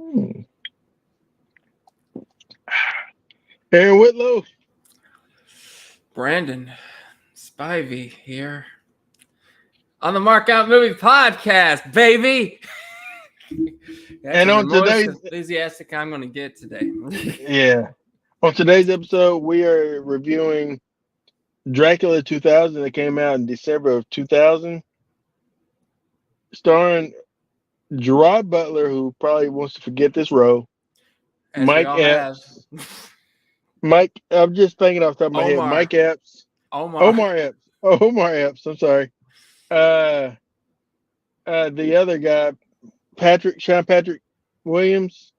Hmm. Aaron Whitlow. Brandon Spivey here on the Mark Out Movie Podcast, baby. That's And the on most today's enthusiastic I'm going to get today. yeah, on today's episode, we are reviewing Dracula 2000 that came out in December of 2000, starring Gerard Butler, who probably wants to forget this role. As we Mike all have. Epps. Mike, I'm just thinking off the top of my head. Omar. Mike Epps. Omar. Omar Epps. Oh, Omar Epps. I'm sorry. Uh, the other guy, Sean Patrick Williams.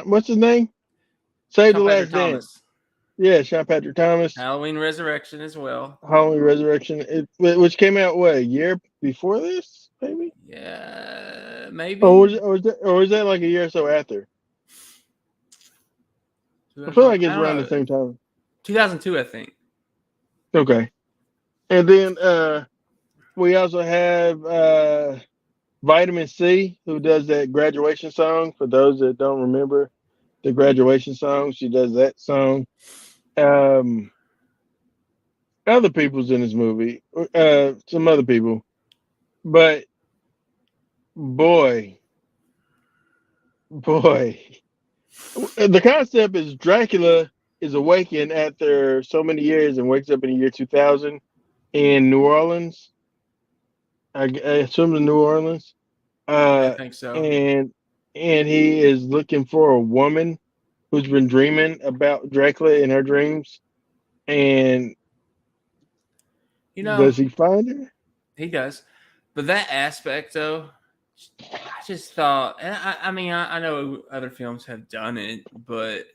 What's his name? Save the Sean Patrick Last Dance. Thomas. Yeah, Sean Patrick Thomas. Halloween Resurrection as well. Halloween Resurrection, which came out what, a year before this, maybe? Yeah, Or maybe. was that like a year or so after? I feel 2000, like I it's don't around the know. same time. 2002, I think. Okay. And then we also have Vitamin C, who does that graduation song. For those that don't remember the graduation song, she does that song. Um, Other people's in this movie, some other people, but boy, boy, the concept is Dracula is awakened after so many years and wakes up in the year 2000 in New Orleans. I assume in New Orleans. Yeah, I Uh, think so. and he is looking for a woman who's been dreaming about Dracula in her dreams. And You know, does he find her? he does. But that aspect, though, I just thought, and I mean, I know other films have done it, but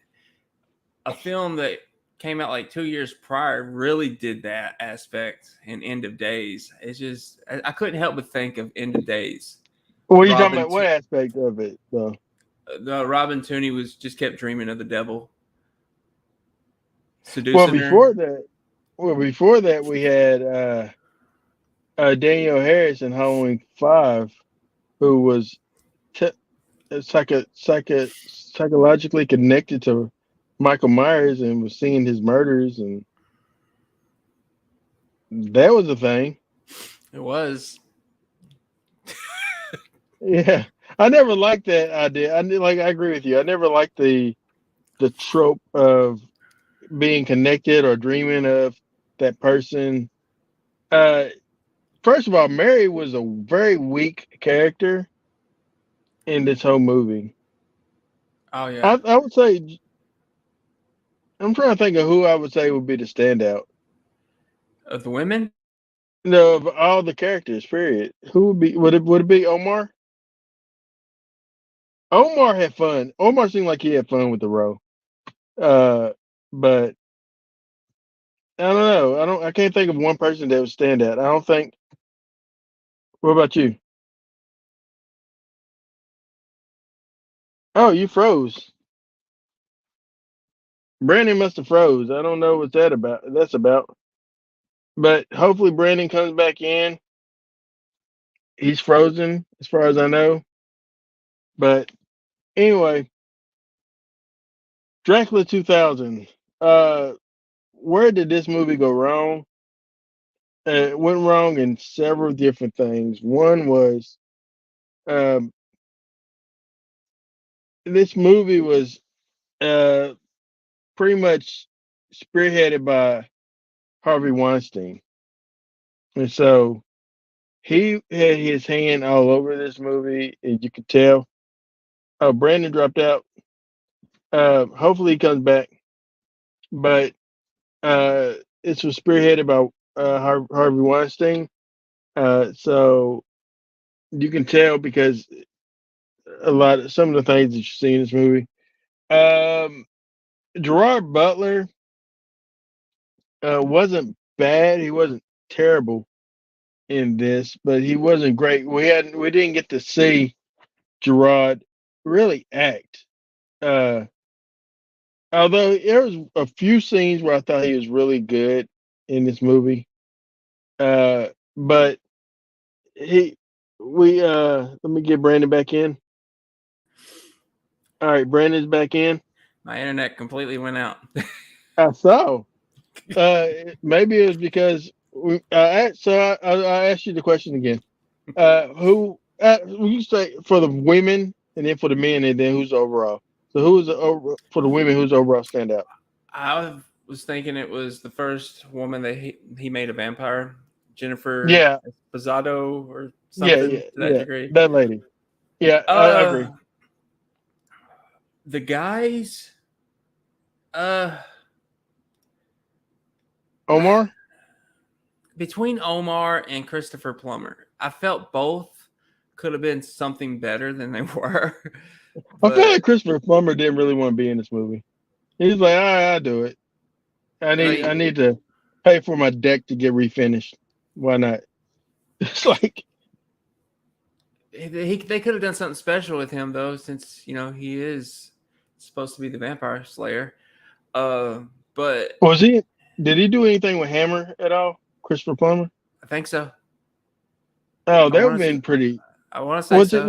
a film that came out like 2 years prior really did that aspect in End of Days. It's just, I couldn't help but think of End of Days. What are you talking Robin, about? What aspect of it, though? Robin Tooney was just kept dreaming of the devil, Well, seducing her. before that, we had Daniel Harris in Halloween 5, who was t- psychologically connected to Michael Myers and was seeing his murders, and that was a thing. It was. Yeah, I never liked that idea. I agree with you. I never liked the trope of being connected or dreaming of that person. Uh, First of all, Mary was a very weak character in this whole movie. Oh yeah, I would say, I'm trying to think of who I would say would be the standout. of the women. No, of all the characters, period. Who would be? Would it be Omar? Omar had fun. Omar seemed like he had fun with the role. Uh, but I don't know. I can't think of one person that would stand out. I don't think. What about you? Oh, you froze. Brandon must have froze. I don't know what that's about. But hopefully Brandon comes back in. He's frozen as far as I know. But anyway, Dracula 2000. Uh, where did this movie go wrong? It went wrong in several different things. One was um, this movie was uh, pretty much spearheaded by Harvey Weinstein, and so he had his hand all over this movie, and you could tell. Oh, Brandon dropped out. Hopefully he comes back, but uh, this was spearheaded by Harvey Weinstein. So you can tell because some of the things that you see in this movie. Um, Gerard Butler wasn't bad. He wasn't terrible in this, but he wasn't great. We didn't get to see Gerard really act. Uh, Although there was a few scenes where I thought he was really good in this movie. But he we let me get Brandon back in. All right, Brandon's back in. My internet completely went out. I saw. Uh, Maybe it was because I asked you the question again. Who you say for the women and then for the men and then who's overall? So who's the for the women? Who's overall standout? I was thinking it was the first woman that he made a vampire, Jennifer Yeah, Posado or yeah, something yeah, to that yeah. degree. That lady. Yeah, I agree. Uh, the guys, uh, Omar. between Omar and Christopher Plummer, I felt both could have been something better than they were, I feel but like Christopher Plummer didn't really want to be in this movie. He's like, all right, I'll do it. I like need to pay for my deck to get refinished. Why not? It's like, they could have done something special with him though, since he is supposed to be the vampire slayer. Uh, but was he? Did he do anything with Hammer at all? Christopher Plummer? I think so. Oh, I that would want have to. been pretty. I want to say Was it so.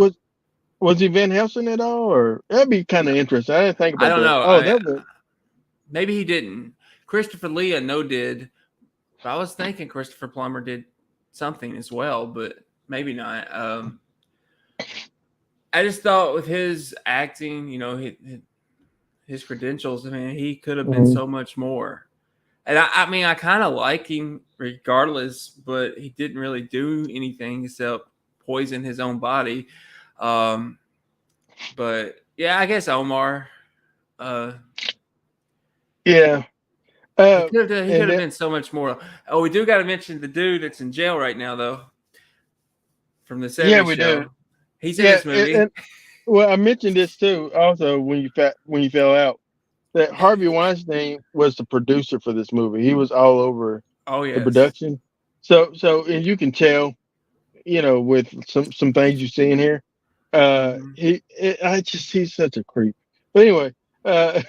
was he Van Helsing at all, or that'd be kind No, of interesting. I didn't think I about don't that. know. Oh, that would. Maybe he didn't. Christopher Lee, I know did, but I was thinking Christopher Plummer did something as well, but maybe not. I just thought with his acting, his credentials, I mean, he could have been Mhm. so much more. And I mean, I kind of like him regardless, but he didn't really do anything except poison his own body. Um, but yeah, I guess Omar. Uh, Yeah. he could have. He And could have then, been so much more. Oh, we do got to mention the dude that's in jail right now, though, from the yeah, '70s we do. show. He's in Yeah, this movie. and well, I mentioned this too. Also, when you fell out, that Harvey Weinstein was the producer for this movie. He was all over Oh the yes. production. And you can tell, with some things you see in here. Mm-hmm. He's such a creep. But anyway, uh,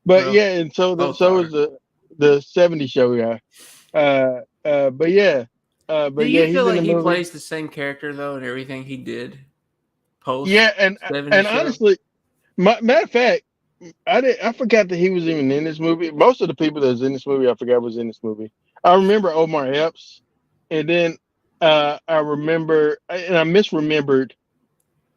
but Well, yeah, and both so is are. the '70s show guy. But yeah, Do you he's feel in like the he movie. plays the same character though in everything he did post Yeah, '70s and show? honestly, matter of fact, I forgot that he was even in this movie. Most of the people that was in this movie, I forgot was in this movie. I remember Omar Epps, and then I remember, and I misremembered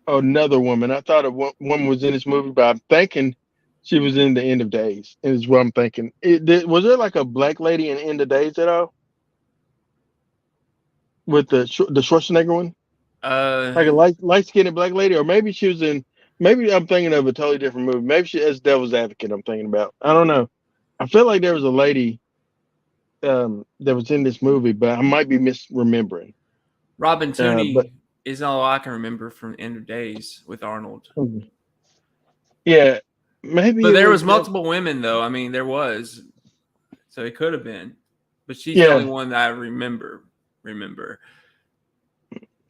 another woman. I thought woman was in this movie, but I'm thinking she was in the End of Days. Is what I'm thinking. Was there like a black lady in End of Days at all with the Schwarzenegger one, Uh, like a light skinned black lady, or maybe she was in. Maybe I'm thinking of a totally different movie. Maybe she as Devil's Advocate. I'm thinking about. I don't know. I feel like there was a lady that was in this movie, but I might be misremembering. Robin But Tooney is all I can remember from End of Days with Arnold. yeah, maybe But it there was was that. multiple women though. I mean, there was, so it could have been, but she's the only Yeah. one that I remember. Remember?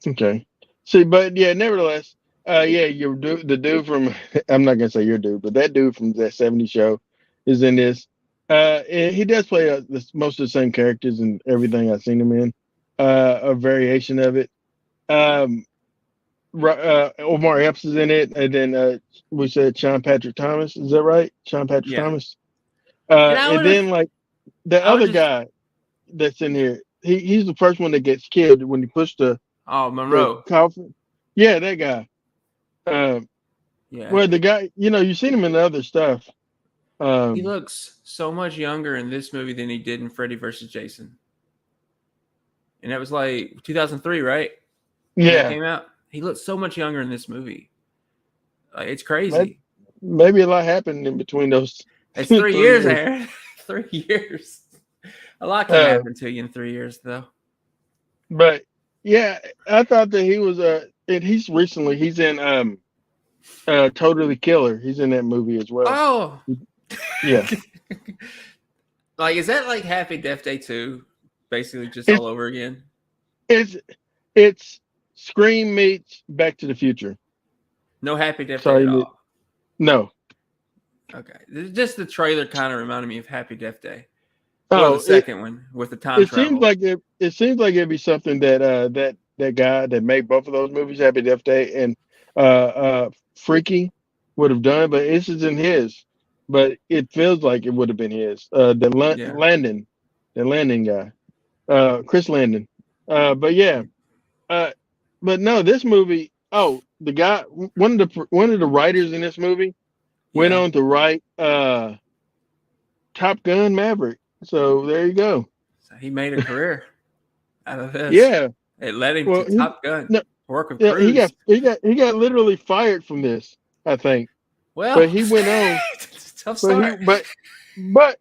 Okay. See, but yeah, nevertheless, yeah, the dude from I'm not gonna say your dude, but that dude from that '70s show is in this. And he does play most of the same characters and everything I've seen him in. A variation of it. Um, Omar Epps is in it, and then we said Sean Patrick Thomas. Is that right? Sean Patrick Yeah. Thomas. And I And would have. then like the I would other just. guy that's in here, he's the first one that gets killed when he pushed Oh, the Monroe. coffin. Yeah, that guy. Um, Yeah. well, the guy, you've seen him in other stuff. He Um, looks so much younger in this movie than he did in Freddy versus Jason. And that was like 2003, right? When that yeah, came out. He looks so much younger in this movie. Like, it's maybe, crazy. maybe a lot happened in between those It's 3 years, 3 years. Aaron. 3 years. A lot can Uh, happen to you in 3 years, though. but yeah, I thought that he was and he's in Totally Killer. He's in that movie as well. Oh. Yeah, Like, is that like Happy Death Day 2? Basically, just all it's over again? it's it's Scream meets Back to the Future. No Happy Death Day at Sorry, all. no. Okay. Just the trailer kind of reminded me of Happy Death Day. Well, the Oh, second one with the time it seems travel. like it seems like it'd be something that that guy that made both of those movies, Happy Death Day and Freaky. would have done, but this isn't his. But it feels like it would have been his. Yeah. The Landon guy, Chris Landon. But yeah, uh, but no, this movie. Oh, the guy, one of the writers in this movie went Yeah. on to write Top Gun Maverick. So there you go. So he made a career out of this. Yeah. It led him to Well, Top Gun, no, work with yeah, Cruise. he got literally fired from this. I think, but Well, he went on. tough But start. but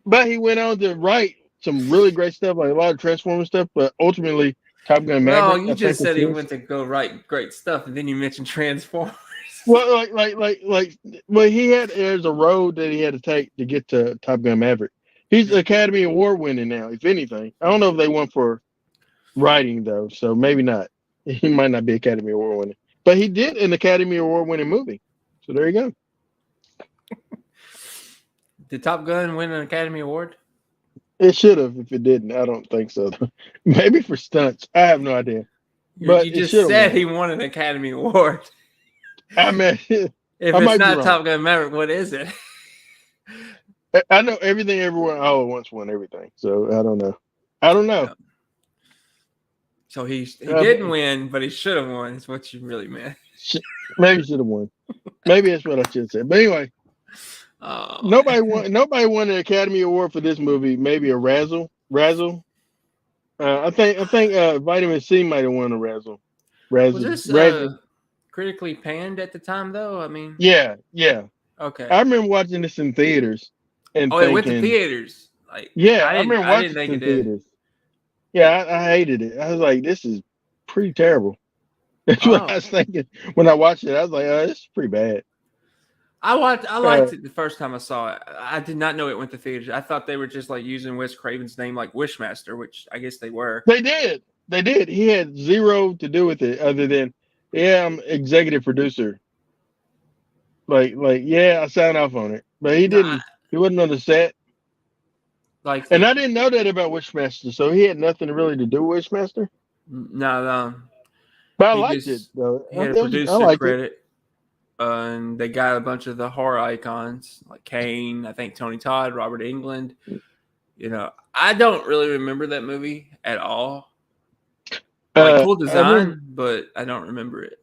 but he went on to write some really great stuff, like a lot of Transformers stuff. But ultimately, Top Gun Well, Maverick, you I think, just was said he his. went to go write great stuff, and then you mentioned Transformers. Well, well, he had there's a road that he had to take to get to Top Gun Maverick. He's Yeah. Academy Award winning now, if anything. I don't know if they won for writing though, so maybe not. He might not be Academy Award winning, but he did an Academy Award winning movie. So there you go. Did Top Gun win an Academy Award? It should have. If it didn't, I don't think so. Maybe for stunts. I have no idea, but You it just should have said won. he won an Academy Award. I mean, If I it's might be not wrong. Top Gun Maverick, what is it? I know everything, everyone, all at once won everything. So I don't know. I don't know. So he Uh, didn't win, but he should have won. Is what you really meant. sh- Maybe should have won. Maybe that's what I should say. But anyway, Oh, Nobody won an Academy Award for this movie. Maybe a Razzle. I think Vitamin C might have won a was this Razzle. critically panned at the time though? I mean, Yeah, yeah. okay. I remember watching this in theaters and Oh, it went to thinking, theaters. Like yeah, I remember I didn't watching think it it in did. theaters. Yeah, I hated it. I was like, this is pretty terrible. That's what I Oh, was thinking when I watched it. I was like, oh, this is pretty bad. I Uh, liked it the first time I saw it. I did not know it went to theaters. I thought they were just like using Wes Craven's name like Wishmaster, which I guess they were. they did. They did. He had zero to do with it other than, yeah, I'm executive producer. Yeah, I signed off on it. But he No, didn't, he wasn't on the set. like And I didn't know that about Wishmaster. So he had nothing really to do with Wishmaster. no. But I He liked it, just though. he had a I producer liked it. credit, and they got a bunch of the horror icons like Kane, I think Tony Todd, Robert Englund. You know, I don't really remember that movie at all. Like cool I remember, design, but I don't remember it.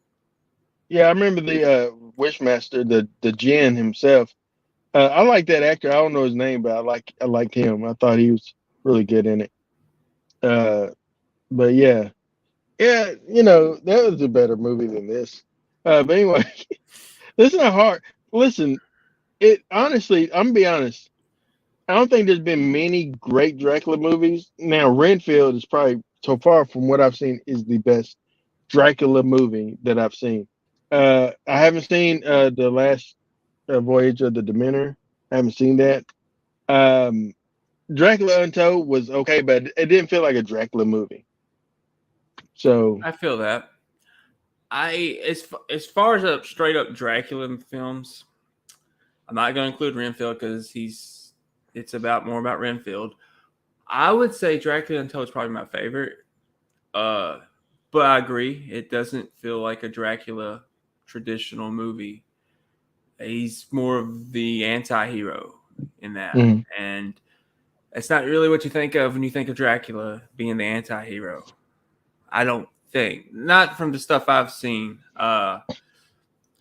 yeah, I remember the Wishmaster, the Jinn himself. I like that actor. I don't know his name, but I liked him. I thought he was really good in it. Uh, but yeah, yeah, that was a better movie than this. But anyway, this is not hard. Listen, it honestly, I'm gonna be honest. I don't think there's been many great Dracula movies. Now, Renfield is probably so far from what I've seen is the best Dracula movie that I've seen. I haven't seen the last Voyage of the Demeter. I haven't seen that. Um, Dracula Untold was okay, but it didn't feel like a Dracula movie. So I feel that. As far as a straight up Dracula films, I'm not going to include Renfield because it's about more about Renfield. I would say Dracula Untold is probably my favorite. Uh, but I agree, it doesn't feel like a Dracula traditional movie. He's more of the anti-hero in that, mhm. and it's not really what you think of when you think of Dracula being the anti-hero. I don't think, not from the stuff I've seen. I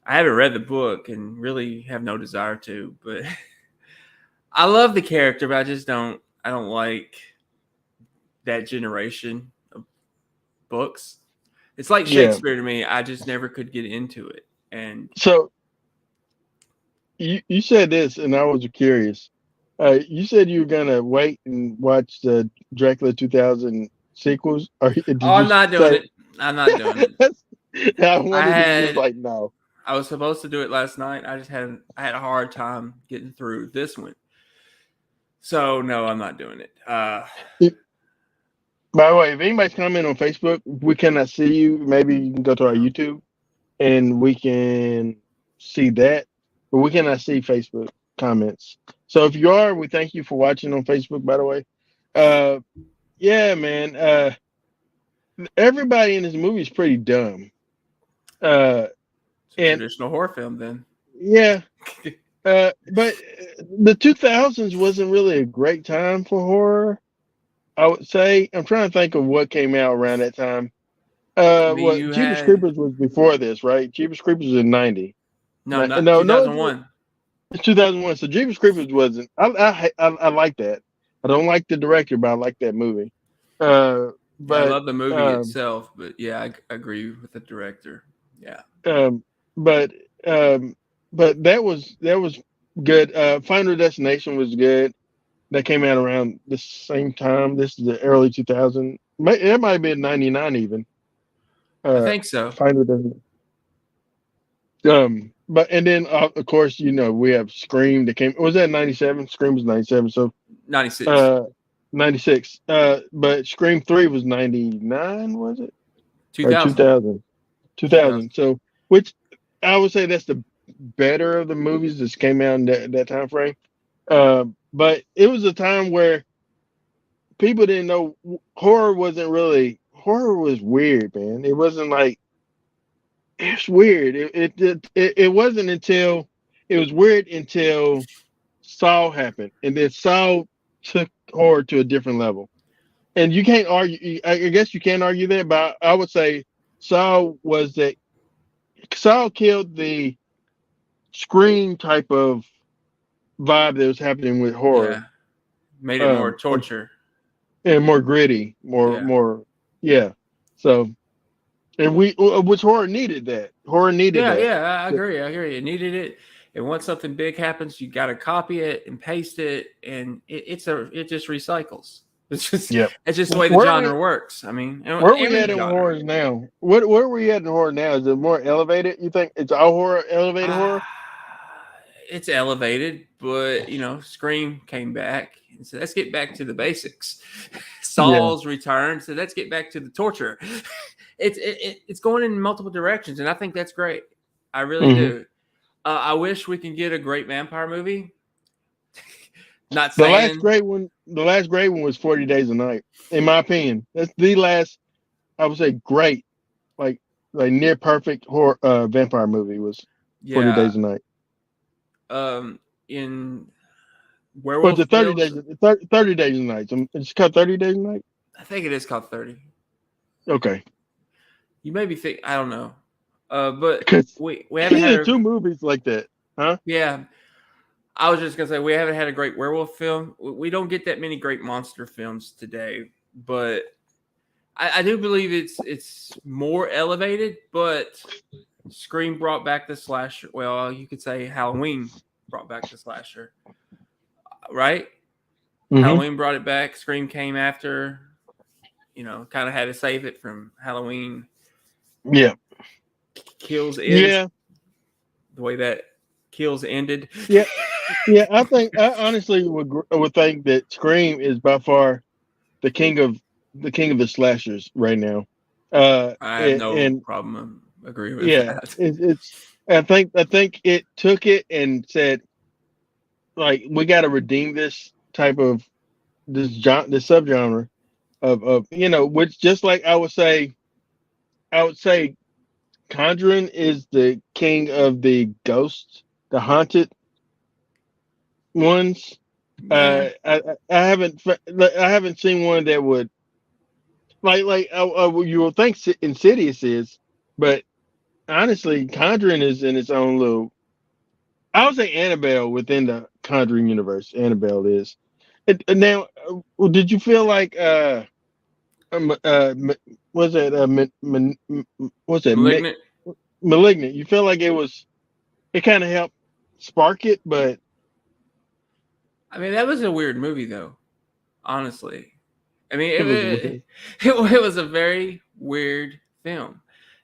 haven't read the book and really have no desire to, but I love the character, but I don't like that generation of books. It's like Yeah. Shakespeare to me. I just never could get into it. And So you said this, and I was curious. You said you were gonna wait and watch the Dracula 2000 sequels, or did oh, you I'm not doing say? it. I'm not doing it. I I wondered if you was had like, no. I was supposed to do it last night. I had a hard time getting through this one. So no, I'm not doing it. By the way, if anybody's comment on Facebook, we cannot see you. Maybe you can go to our YouTube and we can see that, but we cannot see Facebook comments. So if you are, we thank you for watching on Facebook, by the way. Uh, yeah, man. Everybody in this movie is pretty dumb. Uh, It's a and traditional horror film then. yeah. But the 2000s wasn't really a great time for horror. I would say. I'm trying to think of what came out around that time. I mean, What you Jeepers had Creepers was before this, right? Jeepers Creepers was in 90. no, not No, 2001. it's 2001. So Jeepers Creepers wasn't. I like that. I don't like the director, but I like that movie. Yeah, I But love the movie um, itself, but yeah, I agree with the director. Yeah, um, but um, but that was good. Final Destination was good. That came out around the same time. This is the early 2000. It might have been 99 even. I Uh, think so. Final Destination. But and then of course we have Scream that came. Was that 97? Scream was 97. So 96, uh 96. But Scream 3 was 99, was it? Or 2000, 2000? 2000. 2000. So which I would say that's the better of the movies that came out in that time frame. But it was a time where people didn't know horror wasn't really horror was weird, man. It wasn't like it's weird. It wasn't until it was weird until Saw happened, and then Saw took horror to a different level. And you can't argue. I guess you can't argue that, but I would say Saw was that Saw killed the Scream type of vibe that was happening with horror, Yeah, made it more and torture. more gritty, Yeah, more yeah. So and which horror needed that. Horror needed yeah, that. yeah. I agree. I agree. It needed it, and once something big happens, you got to copy it and paste it, and it just recycles. Yep. It's just the way the Where we genre works. I mean, where we every at in genre. horror now? Where we at in horror now? Is it more elevated? You think it's all horror, elevated horror? Ah, it's elevated, but Scream came back, and so let's get back to the basics. Yeah. Saul's return, so let's get back to the torture. It's going in multiple directions, and I think that's great. I really Hmm. do. I wish we can get a great vampire movie. Not The last saying, great one. The last great one was 40 Days a Night. In my opinion, that's the last. I would say great, like near perfect horror vampire movie was 40 yeah. Days a Night. In Well, it's werewolf a 30 films, days. 30 Days a Night. It's called 30 Days a Night. I think it is called 30. Okay, You maybe think I don't know, but because we haven't he had did a two movies like that, huh? yeah. I was just gonna say we haven't had a great werewolf film. We don't get that many great monster films today, but I do believe it's more elevated. But Scream brought back the slasher. Well, you could say Halloween brought back the slasher, right? Hmm. Halloween brought it back. Scream came after. Kind of had to save it from Halloween Yeah, kills ends yeah, the way that kills ended. yeah, yeah. I honestly would think that Scream is by far the king of the slashers right now. I have no And problem agreeing with yeah, that. it's. I think it took it and said like we got to redeem this type of this subgenre of which just like I would say Conjuring is the king of the ghosts, the haunted ones. Yeah. I haven't seen one that would you will think Insidious is, but honestly, Conjuring is in its own little. I would say Annabelle within the Conjuring universe. Annabelle is. And now, did you feel like was it what's that Malignant. Malignant? You feel like it kind of helped spark it, but I mean, that was a weird movie, though. Honestly, I mean, it it was it, weird. it was a very weird film.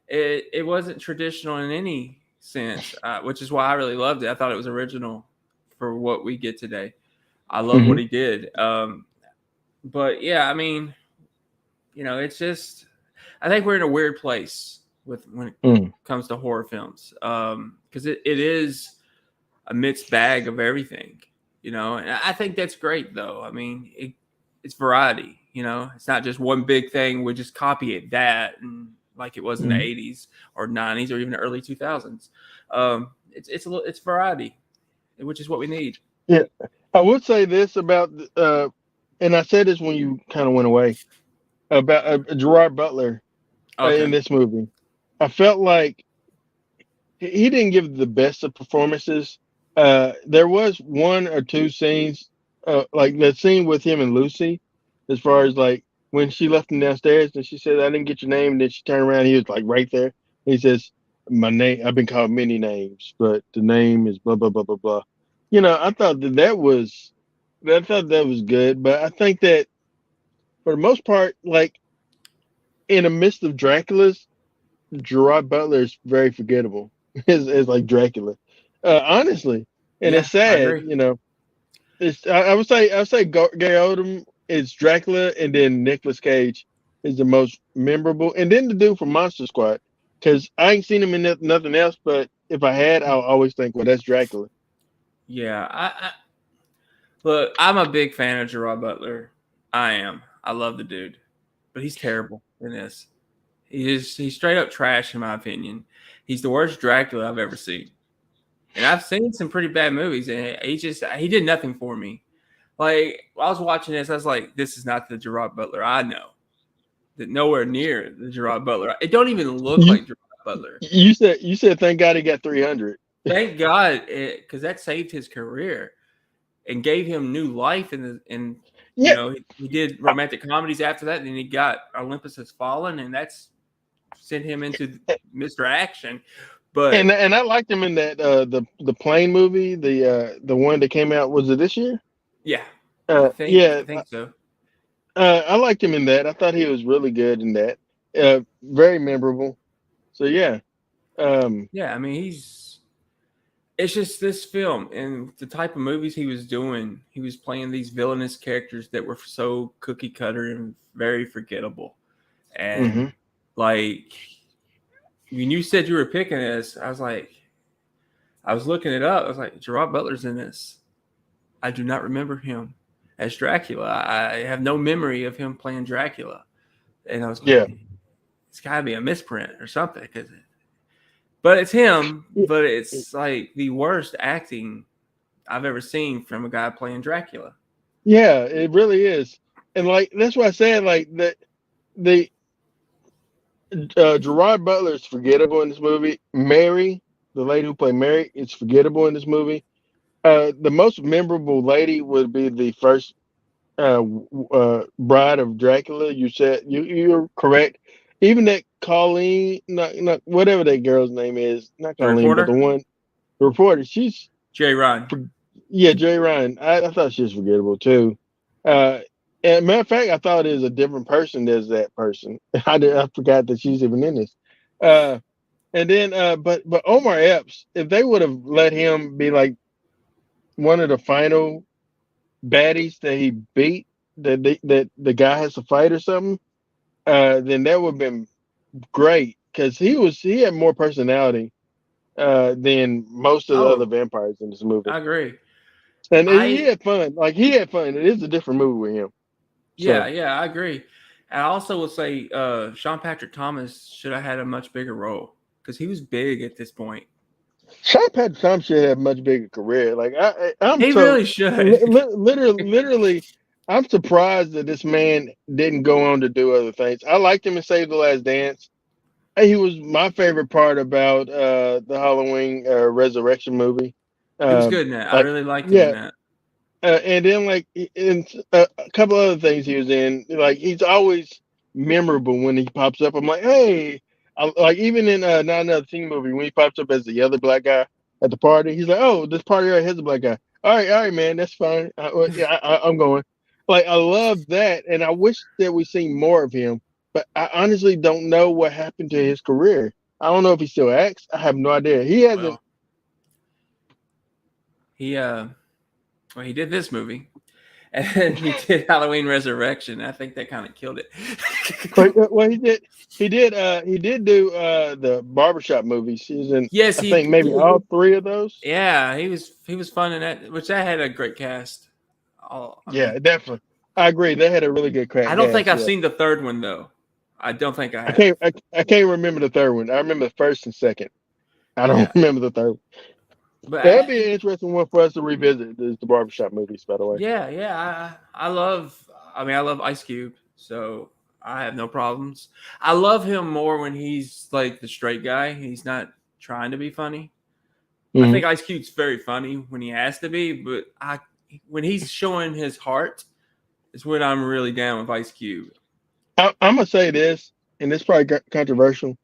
It wasn't traditional in any sense, which is why I really loved it. I thought it was original for what we get today. I love what Hmm. he did. But yeah, I mean, it's just I think we're in a weird place with when it Mm. comes to horror films, because it is a mixed bag of everything, and I think that's great though. I mean, it's variety, it's not just one big thing. We just copy it that and like it was in the Mm. 80s or 90s or even the early 2000s. Um, it's variety, which is what we need. Yeah, I would say this about, and I said this when you kind of went away about Gerard Butler in Okay, this movie. I felt like he didn't give the best of performances. There was one or two scenes, like the scene with him and Lucy, as far as like when she left him downstairs and she said, "I didn't get your name," and then she turned around, he was like right there. He says, "My name. I've been called many names, but the name is blah blah blah blah blah." I thought I thought that was good, but I think that for the most part, like in the midst of Dracula's, Gerard Butler is very forgettable as like Dracula, honestly, and yeah, it's I sad. agree. I would say Gary Oldman is Dracula, and then Nicolas Cage is the most memorable, and then the dude from Monster Squad, because I ain't seen him in nothing else. But if I had, I'll always think, well, that's Dracula. Yeah, look, I'm a big fan of Gerard Butler. I am. I love the dude, but he's terrible in this. He's straight up trash in my opinion. He's the worst Dracula I've ever seen. And I've seen some pretty bad movies, and he did nothing for me. Like I was watching this, I was like, this is not the Gerard Butler I know. That nowhere near the Gerard Butler. It don't even look You like Gerard Butler. you said thank God he got 300. Thank God, because that saved his career and gave him new life. And Yeah, he did romantic comedies after that. And then he got Olympus Has Fallen, and that's sent him into Mr. Action. But and I liked him in that the plane movie, the one that came out, was it this year? yeah, I Yeah, think so. I liked him in that. I thought he was really good in that. Very memorable. So yeah, um, Yeah, I mean it's just this film and the type of movies he was doing. He was playing these villainous characters that were so cookie cutter and very forgettable. And hmm like when you said you were picking this, I was looking it up. I was like, Gerard Butler's in this. I do not remember him as Dracula. I have no memory of him playing Dracula. And I was yeah, like, it's got to be a misprint or something. But it's him. But it's like the worst acting I've ever seen from a guy playing Dracula. yeah. It really is, and like that's why I said like that the Gerard Butler is forgettable in this movie. Mary, the lady who played Mary, is forgettable in this movie. The most memorable lady would be the first Bride of Dracula. You said you're correct. Even that Colleen, not whatever that girl's name is, not The Colleen, but the reporter, one, the reporter. She's Jay Ryan. yeah, Jay Ryan. I thought she was forgettable too. Uh, and matter of fact, I thought it was a different person as that person. I forgot that she's even in this. Uh, and then but Omar Epps, if they would have let him be like one of the final baddies that he beat, that the guy has to fight or something, then that would have been great because he had more personality than most of the other Oh, vampires in this movie, I agree. and he I had fun. Like he had fun. It is a different movie with him. Yeah, So yeah, I agree. I also would say Sean Patrick Thomas should have had a much bigger role because he was big at this point. Sean Patrick Thompson should have a much bigger career. Like I'm He so really should. literally, I'm surprised that this man didn't go on to do other things. I liked him in Save the Last Dance. He was my favorite part about the Halloween Resurrection movie. He was Um, good in that. I like, really liked him in yeah, that. and then like in a couple other things he was in, like he's always memorable when he pops up. I'm like, hey, like even in not another teen movie when he pops up as the other black guy at the party, he's like, oh, this party right here's a black guy. All right, man, that's fine. Yeah, I'm going. Like I love that, and I wish that we seen more of him. But I honestly don't know what happened to his career. I don't know if he still acts. I have no idea. He hasn't. Well, he well, he did this movie, and he did Halloween Resurrection. I think that kind of killed it. Well, he did do the barbershop movies. He's in, Yes, I think, maybe all three of those. yeah, he was fun in that, which that had a great cast. I mean, Yeah, definitely. I agree. They had a really good I crack don't think gas. I've Yeah, seen the third one though. I don't think I I have. can't. I can't remember the third one. I remember the first and second. I don't Yeah. remember the third. But That'd be an interesting one for us to revisit. Is the barbershop movies, by the way. yeah, yeah, I love. I mean, I love Ice Cube, so I have no problems. I love him more when he's like the straight guy. He's not trying to be funny. I Hmm. think Ice Cube's very funny when he has to be, but I when he's showing his heart is when I'm really down with Ice Cube. I'm gonna say this, and it's probably controversial.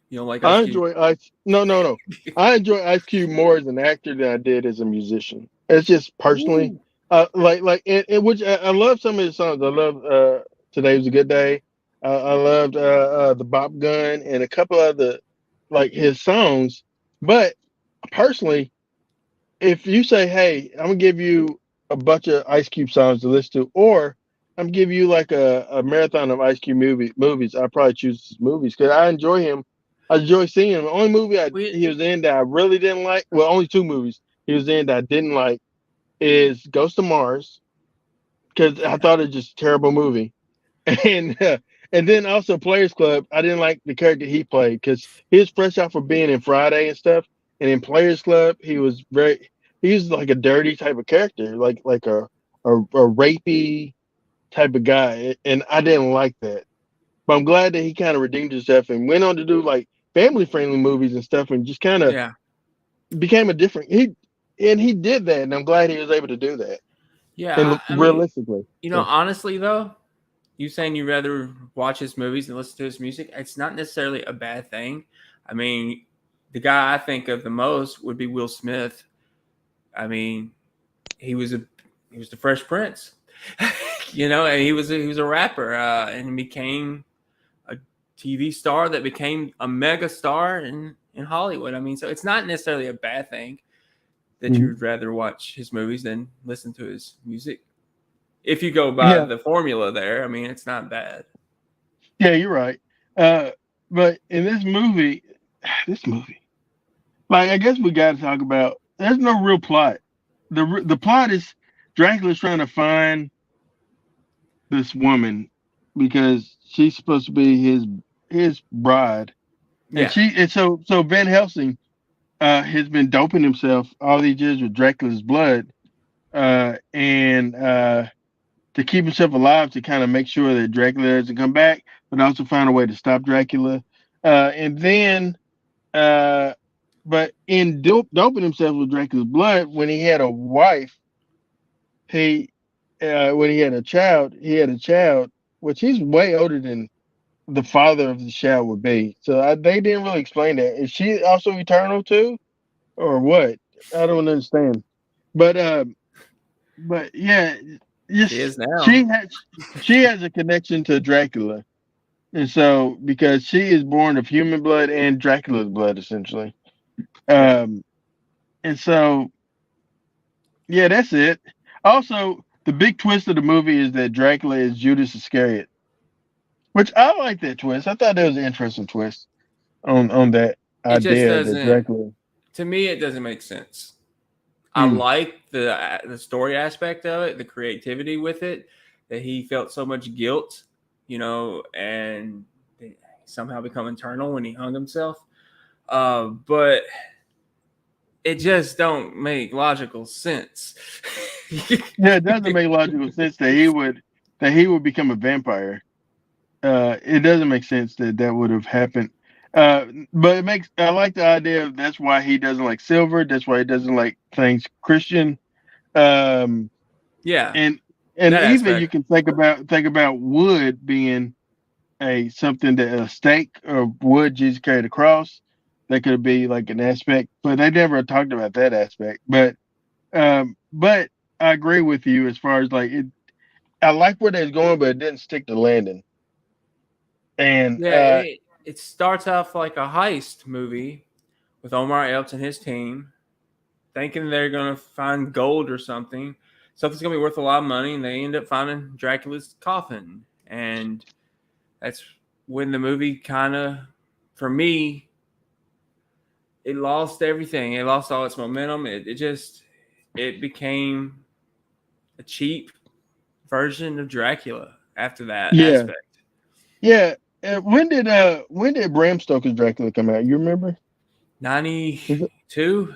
You don't like Ice I Cube? enjoy Ice. No, no, no. I enjoy Ice Cube more as an actor than I did as a musician. It's just personally, Ooh. which I love some of his songs. I love "Today Was a Good Day." I loved the Bop Gun and a couple of the like his songs. But personally, if you say, "Hey, I'm gonna give you a bunch of Ice Cube songs to listen to," or I'm gonna give you like a marathon of Ice Cube movies, I probably choose his movies because I enjoy him. I enjoy seeing him. The only movie We, he was in that I really didn't like, well, only two movies he was in that I didn't like is Ghost of Mars because I yeah, thought it was just a terrible movie, and and then also Players Club. I didn't like the character he played because he was fresh out for being in Friday and stuff, and in Players Club he was like a dirty type of character, like a rapey type of guy, and I didn't like that. But I'm glad that he kind of redeemed himself and went on to do like family friendly movies and stuff, and just kind of yeah, became a different he did that, and I'm glad he was able to do that yeah. and I mean, realistically. So honestly though, you saying you rather watch his movies than listen to his music, it's not necessarily a bad thing. I mean, the guy I think of the most would be Will Smith. I mean, he was a he was the Fresh Prince, and he was a rapper, and he became a TV star that became a mega star in Hollywood. I mean, so it's not necessarily a bad thing that you mhm. would rather watch his movies than listen to his music. If you go by Yeah, the formula there, I mean, it's not bad. yeah, you're right. Uh, but in this movie, this movie, like I guess we got to talk about. There's no real plot. The plot is Dracula's trying to find this woman because she's supposed to be his bride, Yeah, and so Van Helsing has been doping himself all these years with Dracula's blood, and to keep himself alive to kind of make sure that Dracula doesn't come back, but also find a way to stop Dracula. And then, uh, but in doping himself with Dracula's blood, when he had a wife, he when he had a child, which he's way older than the father of the child would be. So they didn't really explain that. Is she also eternal too, or what? I don't understand. But yeah, she just is now. she has a connection to Dracula, and so because she is born of human blood and Dracula's blood, essentially. Yeah, Um, and so yeah, that's it. Also, the big twist of the movie is that Dracula is Judas Iscariot, which I like that twist. I thought that was an interesting twist on that it just idea that doesn't. Dracula. To me, it doesn't make sense. I Hmm. like the story aspect of it, the creativity with it, that he felt so much guilt, and somehow become eternal when he hung himself. But it just don't make logical sense. Yeah, it doesn't make logical sense that he would become a vampire. It doesn't make sense that that would have happened. But it makes I like the idea of that's why he doesn't like silver. That's why he doesn't like things Christian. Um, Yeah, and that even you aspect. can think about wood being a something that a stake or wood Jesus carried across. That could be like an aspect, but they never talked about that aspect. But I agree with you as far as like it. I like where they're going, but it didn't stick to landing. And Yeah, it starts off like a heist movie with Omar Epps and his team, thinking they're gonna find gold or something. Something's gonna be worth a lot of money, and they end up finding Dracula's coffin. And that's when the movie kind of, for me, it lost everything. It lost all its momentum. It became a cheap version of Dracula after that yeah, aspect. yeah. When did Bram Stoker's Dracula come out? You remember? Was it 92,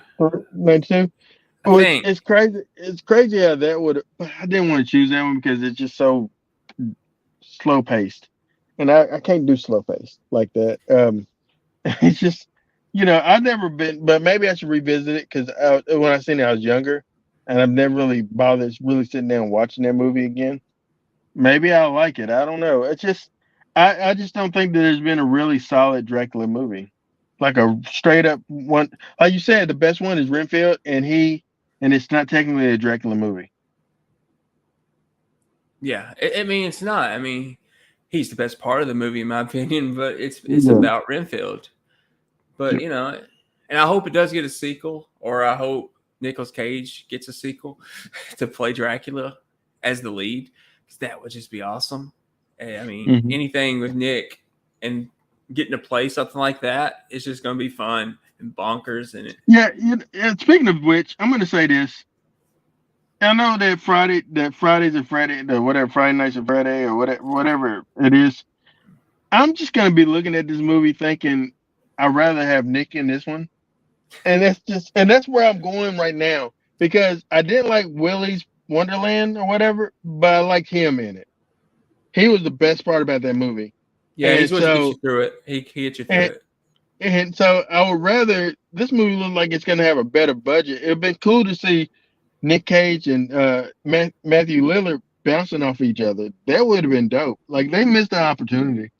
92? I Well, it's think. it's crazy. It's crazy how that would. I didn't want to choose that one because it's just so slow paced, and I can't do slow paced like that. It's just, I've never been, but maybe I should revisit it because when I seen it, I was younger, and I've never really bothered really sitting down and watching that movie again. Maybe I'll like it. I don't know. It's just, I just don't think that there's been a really solid Dracula movie, like a straight up one. Like you said, the best one is Renfield, and it's not technically a Dracula movie. Yeah, I mean, it's not. I mean, he's the best part of the movie, in my opinion, but it's Yeah. about Renfield. But, and I hope it does get a sequel, or I hope Nicolas Cage gets a sequel to play Dracula as the lead, because that would just be awesome. I mean, Hmm. anything with Nick and getting to play something like that is just going to be fun and bonkers. And Yeah, and speaking of which, I'm gonna say this. I know that Fridays and Friday, the whatever Friday nights and Friday or whatever it is. I'm just gonna be looking at this movie thinking I'd rather have Nick in this one, and that's where I'm going right now because I didn't like Willy's Wonderland or whatever, but I liked him in it. He was the best part about that movie, yeah, he's and supposed to get you so through it. He gets you through and it. and so I would rather this movie look like it's gonna have a better budget. It'd been cool to see Nick Cage and Matthew Lillard bouncing off each other. That would have been dope. Like they missed the opportunity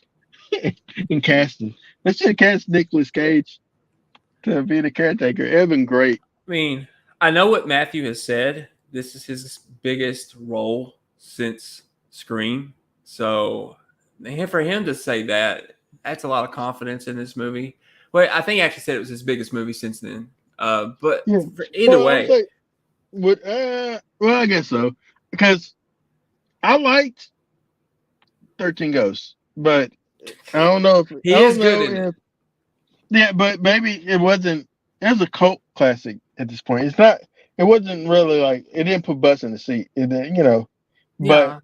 in casting. They should have cast Nicolas Cage to be the caretaker. It'd have been great. I mean, I know what Matthew has said. This is his biggest role since Scream. So for him to say that, that's a lot of confidence in this movie. Well, I think he actually said it was his biggest movie since then. But Yeah. either Well, I would way, say, well, I guess so because I liked 13 Ghosts, but I he is don't good know in it. if, yeah, but maybe it wasn't. It was a cult classic at this point. It's not. It wasn't really like it didn't put butts in the seat. It didn't, but Yeah.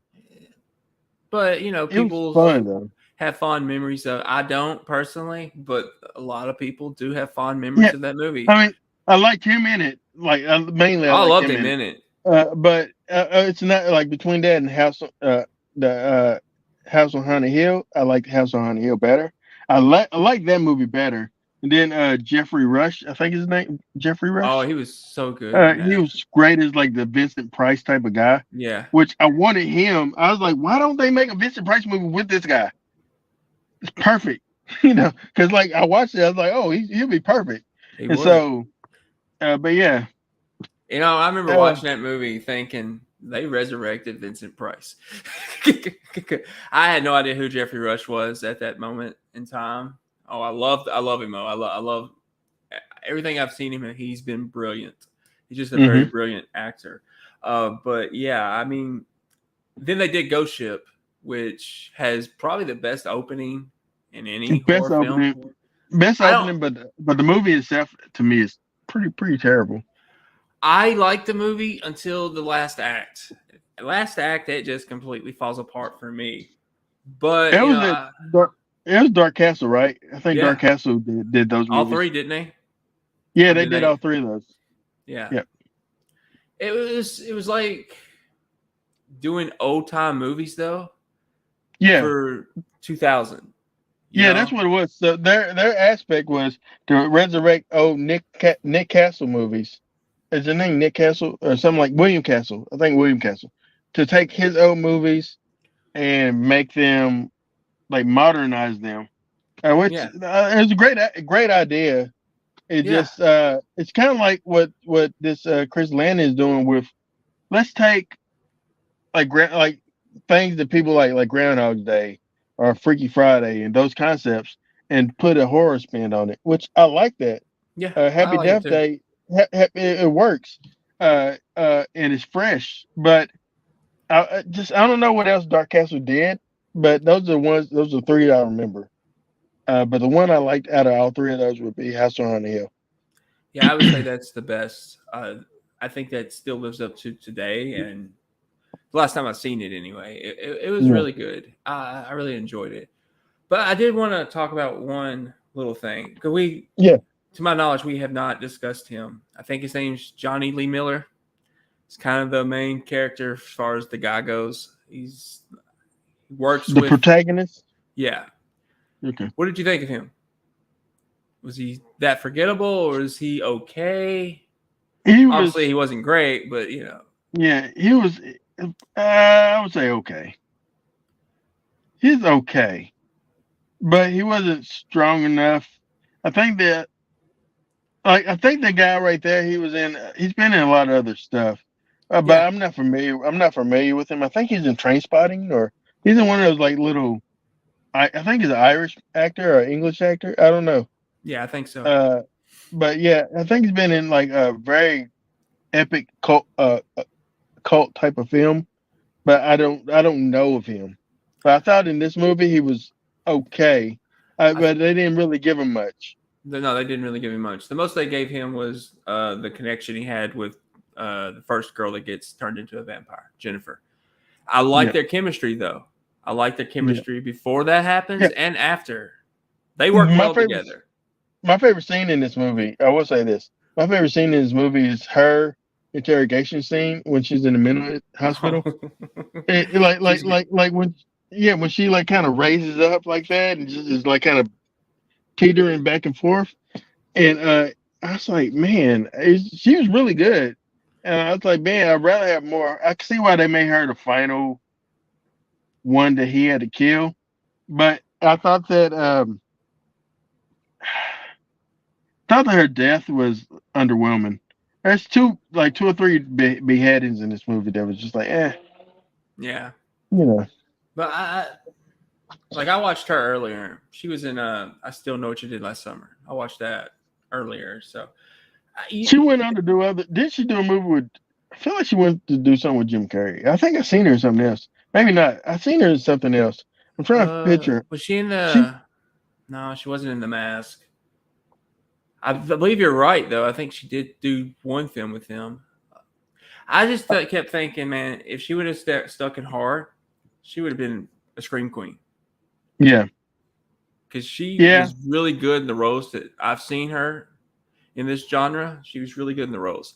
But, it was people fun though. have fond memories of. I don't personally, but a lot of people do have fond memories Yeah, of that movie. I mean, I liked him in it. Like mainly, I I liked loved him him in it. in it. But it's not like between that and the House on Haunted Hill. I like House on Haunted Hill better. I like that movie better. And then Jeffrey Rush, I think his name Jeffrey Oh, Rush. he was so good in He that. was great as like the Vincent Price type of guy, Yeah, which I wanted him. I was like, why don't they make a Vincent Price movie with this guy? It's perfect, because like I watched it, I was like, oh, he'll be perfect. he And would. so, but yeah, I remember uh, watching that movie thinking they resurrected Vincent Price. I had no idea who Jeffrey Rush was at that moment in time. Oh, I love him. I love everything I've seen him in. He's been brilliant. He's just a very hmm brilliant actor. But yeah, I mean, then they did Ghost Ship, which has probably the best opening in any best horror film. opening. Best I don't. opening, but the movie itself to me is pretty terrible. I like the movie until the last act. Last act, it just completely falls apart for me. But It was Dark. It was Dark Castle, right? I think Dark yeah, Castle did those all movies. three, didn't they? Yeah, Or they did did they? all three of those. Yeah, Yeah, it was like doing old time movies though yeah, for 2000. You yeah. That's know? what it was. So their aspect was to resurrect old Nick Castle movies. Is the name Nick Castle or something like William Castle? I think William Castle to take his old movies and make them like modernize them. Which Yeah, is a great idea. It yeah, just it's kind of like what this Chris Landon is doing with. Let's take like things that people like Groundhog's Day or Freaky Friday and those concepts and put a horror spin on it, which I like that. yeah. I Happy like it Death too. Day, it works, and it's fresh. But I don't know what else Dark Castle did, but those are ones. Those are three I remember. But the one I liked out of all three of those would be House on the Hill. Yeah, I would say that's the best. I think that still lives up to today, and the last time I've seen it anyway, it was Yeah. really good. I really enjoyed it. But I did want to talk about one little thing. Could we Yeah. To my knowledge, we have not discussed him. I think his name's Johnny Lee Miller. He's kind of the main character as far as the guy goes. He works The with, protagonist. yeah. Okay. What did you think of him? Was he that forgettable, or is he okay? He Obviously, was. he wasn't great, but you know, Yeah, he was. I would say okay. He's okay, but he wasn't strong enough. I think that, like, I think the guy right there, he was in. He's been in a lot of other stuff, but yeah, I'm not familiar. I'm not familiar with him. I think he's in Train Spotting, or he's in one of those like little. I think he's an Irish actor or English actor. I don't know. yeah, I think so. Uh, but yeah, I think he's been in like a very epic cult type of film. But I don't know of him. But I thought in this movie he was okay, I, but they didn't really give him much. no, they didn't really give him much. The most they gave him was the connection he had with the first girl that gets turned into a vampire, Jennifer. I like Yeah, their chemistry though. I like their yeah, chemistry before that happens yeah. and after. They work My well favorite together. my favorite scene in this movie. I will say this. My favorite scene in this movie is her interrogation scene when she's in the mental hospital. Like She's good. when when she like kind of raises up like that and just is like kind of teetering back and forth. And I was like, man, she was really good. And I was like, man, I'd rather have more. I can see why they made her the final one that he had to kill. But I thought that her death was underwhelming. There's two or three beheadings in this movie that was just like, Yeah. you know. But I watched her earlier. She was in I Still Know What You Did Last Summer. I watched that earlier. So She went on to do other. Did she do a movie with? I feel like she went to do something with Jim Carrey. I think I seen her in something else. Maybe not. I seen her in something else. I'm trying to picture. was she in She, the No, she wasn't in The Mask. I believe you're right though. I think she did do one film with him. I just kept thinking, man, if she would have stuck in horror, she would have been a scream queen yeah, because she yeah, was really good in the roles that I've seen her in this genre. She was really good in the roles.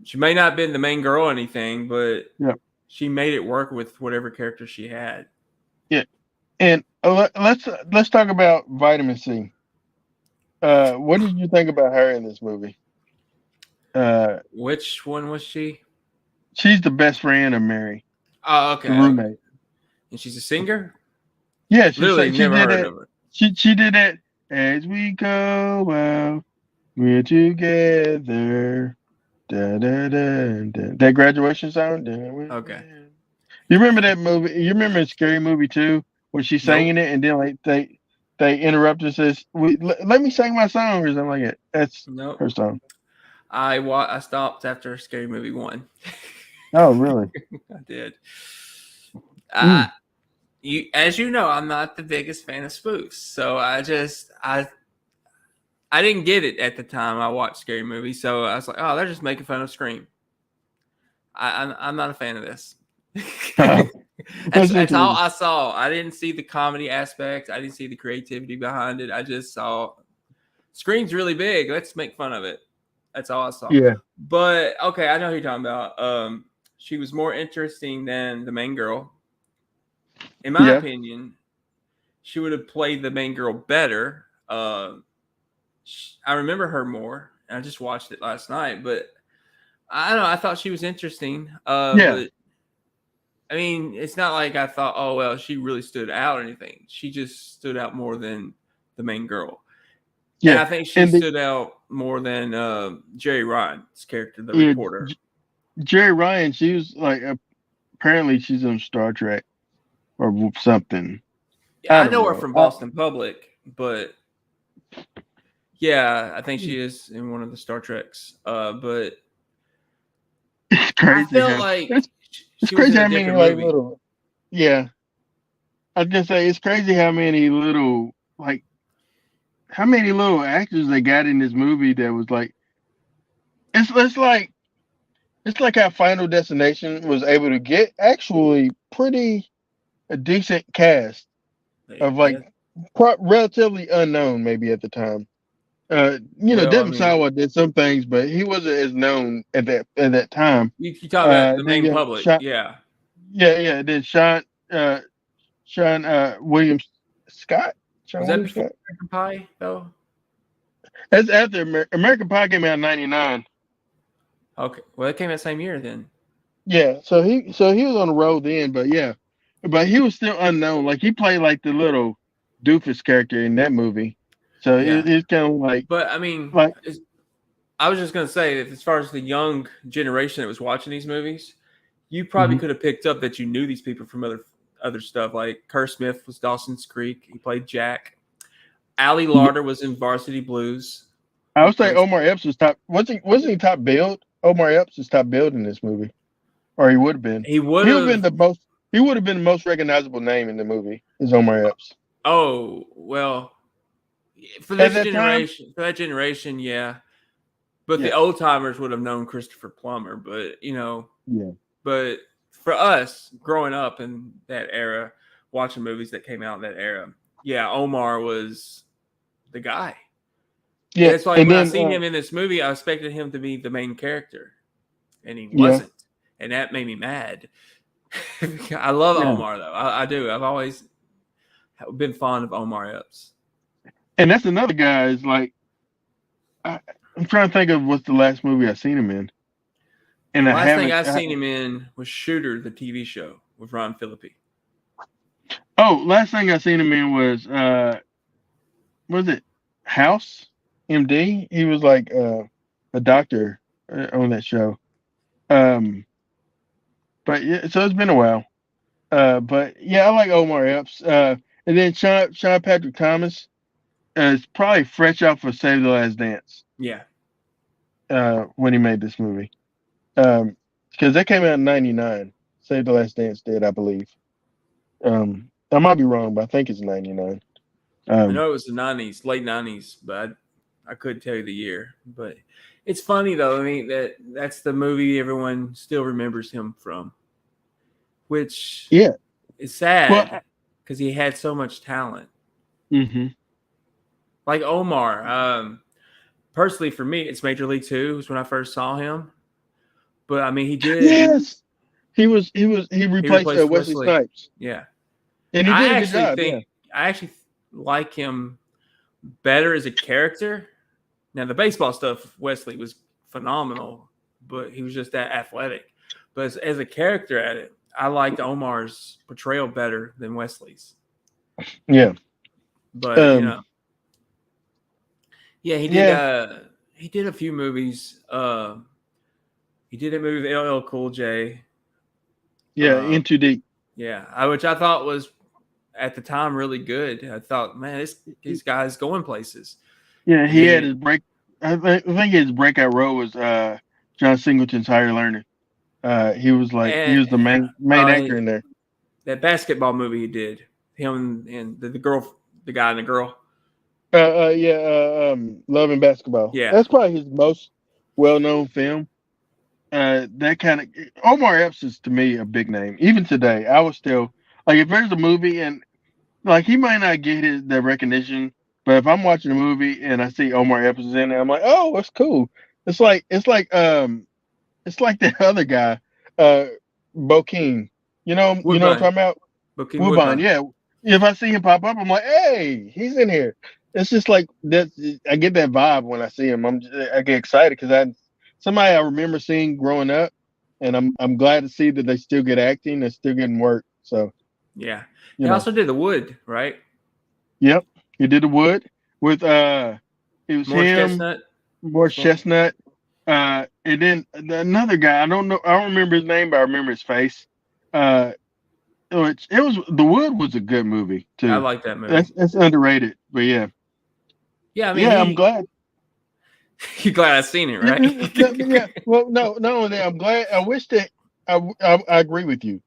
She may not have been the main girl or anything, but yeah, she made it work with whatever character she had. yeah. And let's talk about Vitamin C. What did you think about her in this movie? Uh, Which one was she? she's the best friend of Mary, Oh, the okay, okay. roommate. And she's a singer. Yeah, Literally, she never did heard it. of her. She did it as we go out. We're together. Da, da, da, da. That graduation song. Da, da, Okay. you remember that movie? You remember Scary Movie 2 when she's Nope. singing it and then like they interrupt and says, "Let me sing my song" or something like that. That's Nope. her song. I stopped after Scary Movie 1. Oh, really? I did. Mm. As you know, I'm not the biggest fan of spoofs, so I didn't get it at the time I watched Scary Movie, so I was like, oh, they're just making fun of Scream. I'm not a fan of this. That's That's all interesting. I saw. I didn't see the comedy aspect. I didn't see the creativity behind it. I just saw Scream's really big. Let's make fun of it. That's all I saw. Yeah, But okay, I know who you're talking about. She was more interesting than the main girl. In my yeah, opinion, she would have played the main girl better. I remember her more. I just watched it last night, but I don't know. I thought she was interesting. yeah, But I mean, it's not like I thought, oh well, she really stood out or anything. She just stood out more than the main girl, and yeah. I think she And stood out more than Jerry Ryan's character, the yeah, reporter. Jerry Ryan, she was like apparently she's on Star Trek or something. Yeah, I I don't know her know. from Boston Public, but yeah, I think she is in one of the Star Treks. But It's I crazy felt how like it's she was crazy in a how many different like movie. little yeah. I was gonna say it's crazy how many little like how many little actors they got in this movie that was like it's like how Final Destination was able to get actually pretty a decent cast of like Yeah, relatively unknown maybe at the time. Well, I Devin mean, Sawa did some things, but he wasn't as known at that time. you talk about the Then main you got public, Sean, yeah. yeah, yeah. Then uh, Sean William Scott, Was Sean that William before Scott. American Pie though? That's after American Pie came out in '99. Okay, well, it came that same year then. Yeah, so he was on the road then, but yeah, but he was still unknown. Like he played like the little doofus character in that movie, so Yeah, it's kind of like but I mean, like I was just gonna say that as far as the young generation that was watching these movies, you probably mhm. could have picked up that you knew these people from other stuff. Like Kerr Smith was Dawson's Creek. He played Jack. Ali Larder was in Varsity Blues. I He would say plays. Omar Epps was top. Wasn't he top billed? Omar Epps was top billed in this movie, or he would have been. He would He would have been have. the most. He would have been the most recognizable name in the movie. Is Omar Epps Oh well, for at this that time? generation, for that generation, yeah. But the Yeah, old timers would have known Christopher Plummer. But yeah, but for us growing up in that era, watching movies that came out in that era, yeah, Omar was the guy. yeah. It's like And when I then seen him in this movie, I expected him to be the main character, and he yeah, wasn't, and that made me mad. I love yeah. Omar though. I do. I've always been fond of Omar Epps. And that's another guy. Is like I, I'm trying to think of what's the last movie I've seen him in, and I Last thing haven't. I seen him in was Shooter, the TV show with Ron Phillippe. Last thing I seen him in was it House MD? He was like a doctor on that show. Um, but yeah, so it's been a while. But yeah, I like Omar Epps. And then Sean Patrick Thomas is probably fresh off of Save the Last Dance Yeah, when he made this movie. Because that came out in '99. Save the Last Dance did, I believe. I might be wrong, but I think it's '99. I Um, know it was the '90s, late '90s, but I couldn't tell you the year. But it's funny though. I mean that's the movie everyone still remembers him from, which yeah. is Well, sad because he had so much talent. hmm Like Omar, personally for me, it's Major League Two was when I first saw him. But I mean, yes, he he replaced replaced Wesley Wesley. Snipes, Yeah, and he did a good job. Yeah, I actually like him better as a character. Now the baseball stuff, Wesley was phenomenal, but he was just that athletic. But as a character at it, I liked Omar's portrayal better than Wesley's. yeah, But um, yeah, yeah, he did a few movies. He did a movie with LL Cool J. yeah. In too deep. Yeah, which I thought was at the time really good. I thought, man, this guy's going places. Yeah, And he then had his break. I think his breakout role was John Singleton's Higher Learning. He and was the main actor in there. that basketball movie he did, him and the girl, the guy and the girl. Yeah, Love and Basketball. Yeah, That's probably his most well known film. That kind of Omar Epps is to me a big name. Even today, I was still like if there's a movie and like he might not get the recognition, but if I'm watching a movie and I see Omar Epps is in it, I'm like, oh, that's cool. It's like that other guy, uh, Bokeem. You know what I'm Woodbine, talking about? Bokeem Woodbine. Woodbine. Yeah. If I see him pop up, I'm like, hey, he's in here. It's just like that. I get that vibe when I see him. I get excited because somebody I remember seeing growing up, and I'm glad to see that they still get acting, they're still getting work. So Yeah, you he know, also did The Wood, right? yep. He did the Wood with it was Morris him, Chestnut. Morris Chestnut, and then another guy. I don't know. I don't remember his name, but I remember his face. Uh, it was The Wood was a good movie I too. like that movie. That's underrated, but yeah, Yeah, I mean, yeah. I'm glad. you glad I seen it, Yeah, right? yeah. Well, no, not only that, I'm glad. I wish that I agree with you.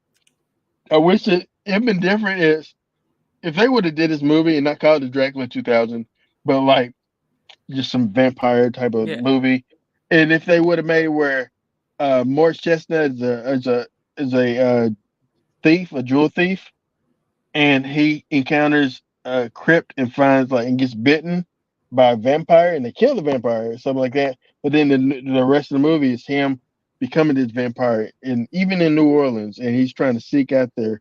I wish that it'd been different is if they would have did this movie and not called it Dracula 2000, but like just some vampire type of Yeah, movie, and if they would have made where Morris Chestnut is a thief, a jewel thief, and he encounters a crypt and finds like and gets bitten, by a vampire and they kill the vampire or something like that. But then the rest of the movie is him becoming this vampire, and even in New Orleans, and he's trying to seek out their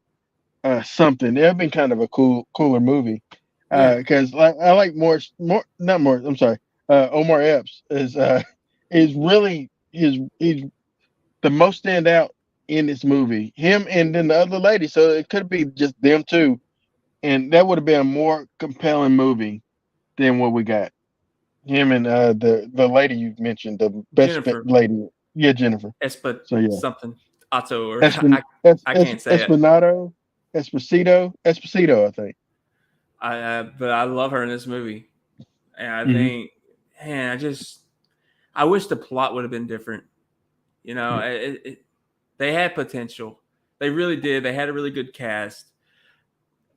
something. It'd been kind of a cooler movie Yeah, because like I like more not more. I'm sorry. Omar Epps is really he's the most stand out in this movie. Him and then the other lady. So it could be just them two, and that would have been a more compelling movie than what we got. Him and the lady you mentioned, the Jennifer lady, yeah, Jennifer. Espa So yeah, something Otto or Espin, I can't say it. Espinado, Esposito, I think. But I love her in this movie, and I Hmm. think, man, I wish the plot would have been different. You know, they had potential. They really did. They had a really good cast.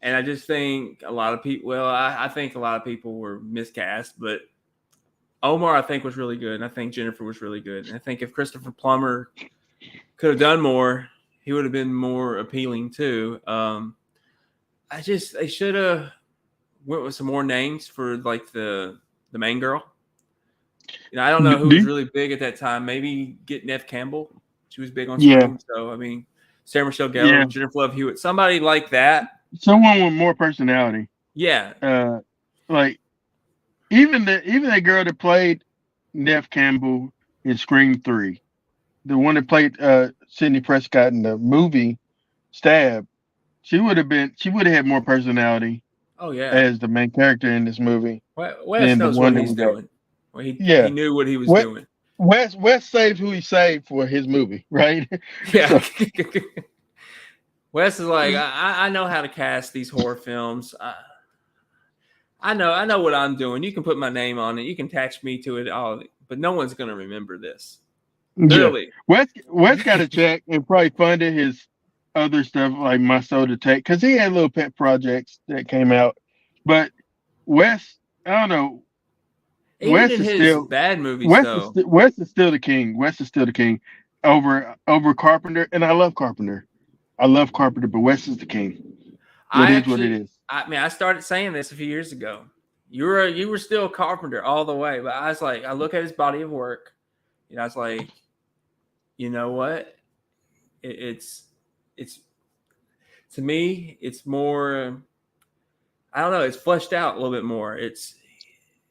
And I just think a lot of people, well, I think a lot of people were miscast, but Omar, I think, was really good. And I think Jennifer was really good. And I think if Christopher Plummer could have done more, he would have been more appealing too. They should have went with some more names for like the main girl. You know, I don't know who was really big at that time. Maybe get Nev Campbell. She was big on Yeah, screen. So I mean, Sarah Michelle yeah. Gellar, Jennifer Love Hewitt, somebody like that. Someone with more personality. Yeah. Uh, like even the girl that played Neff Campbell in Scream 3, the one that played Sidney Prescott in the movie Stab, she would have had more personality Oh yeah. as the main character in this movie Wes than the knows what one that he's we got. doing. Well, he Yeah, knew what he was West doing. West saved who he saved for his movie, right? Yeah. So Wes is like, I know how to cast these horror films. I know what I'm doing. You can put my name on it. You can attach me to it all, but no one's gonna remember this. yeah, Literally. West got a check and probably funded his other stuff like My Soul to Take because he had little pet projects that came out. But West, I don't know. Even West in is his still bad movies, though. West is still the king. West is still the king over Carpenter, and I love Carpenter. I love Carpenter, but West is the king. It is what it is. I mean, I started saying this a few years ago. You were still a Carpenter all the way, but I was like, I look at his body of work, I was like, you know what? It's to me, it's more. I don't know. It's fleshed out a little bit more.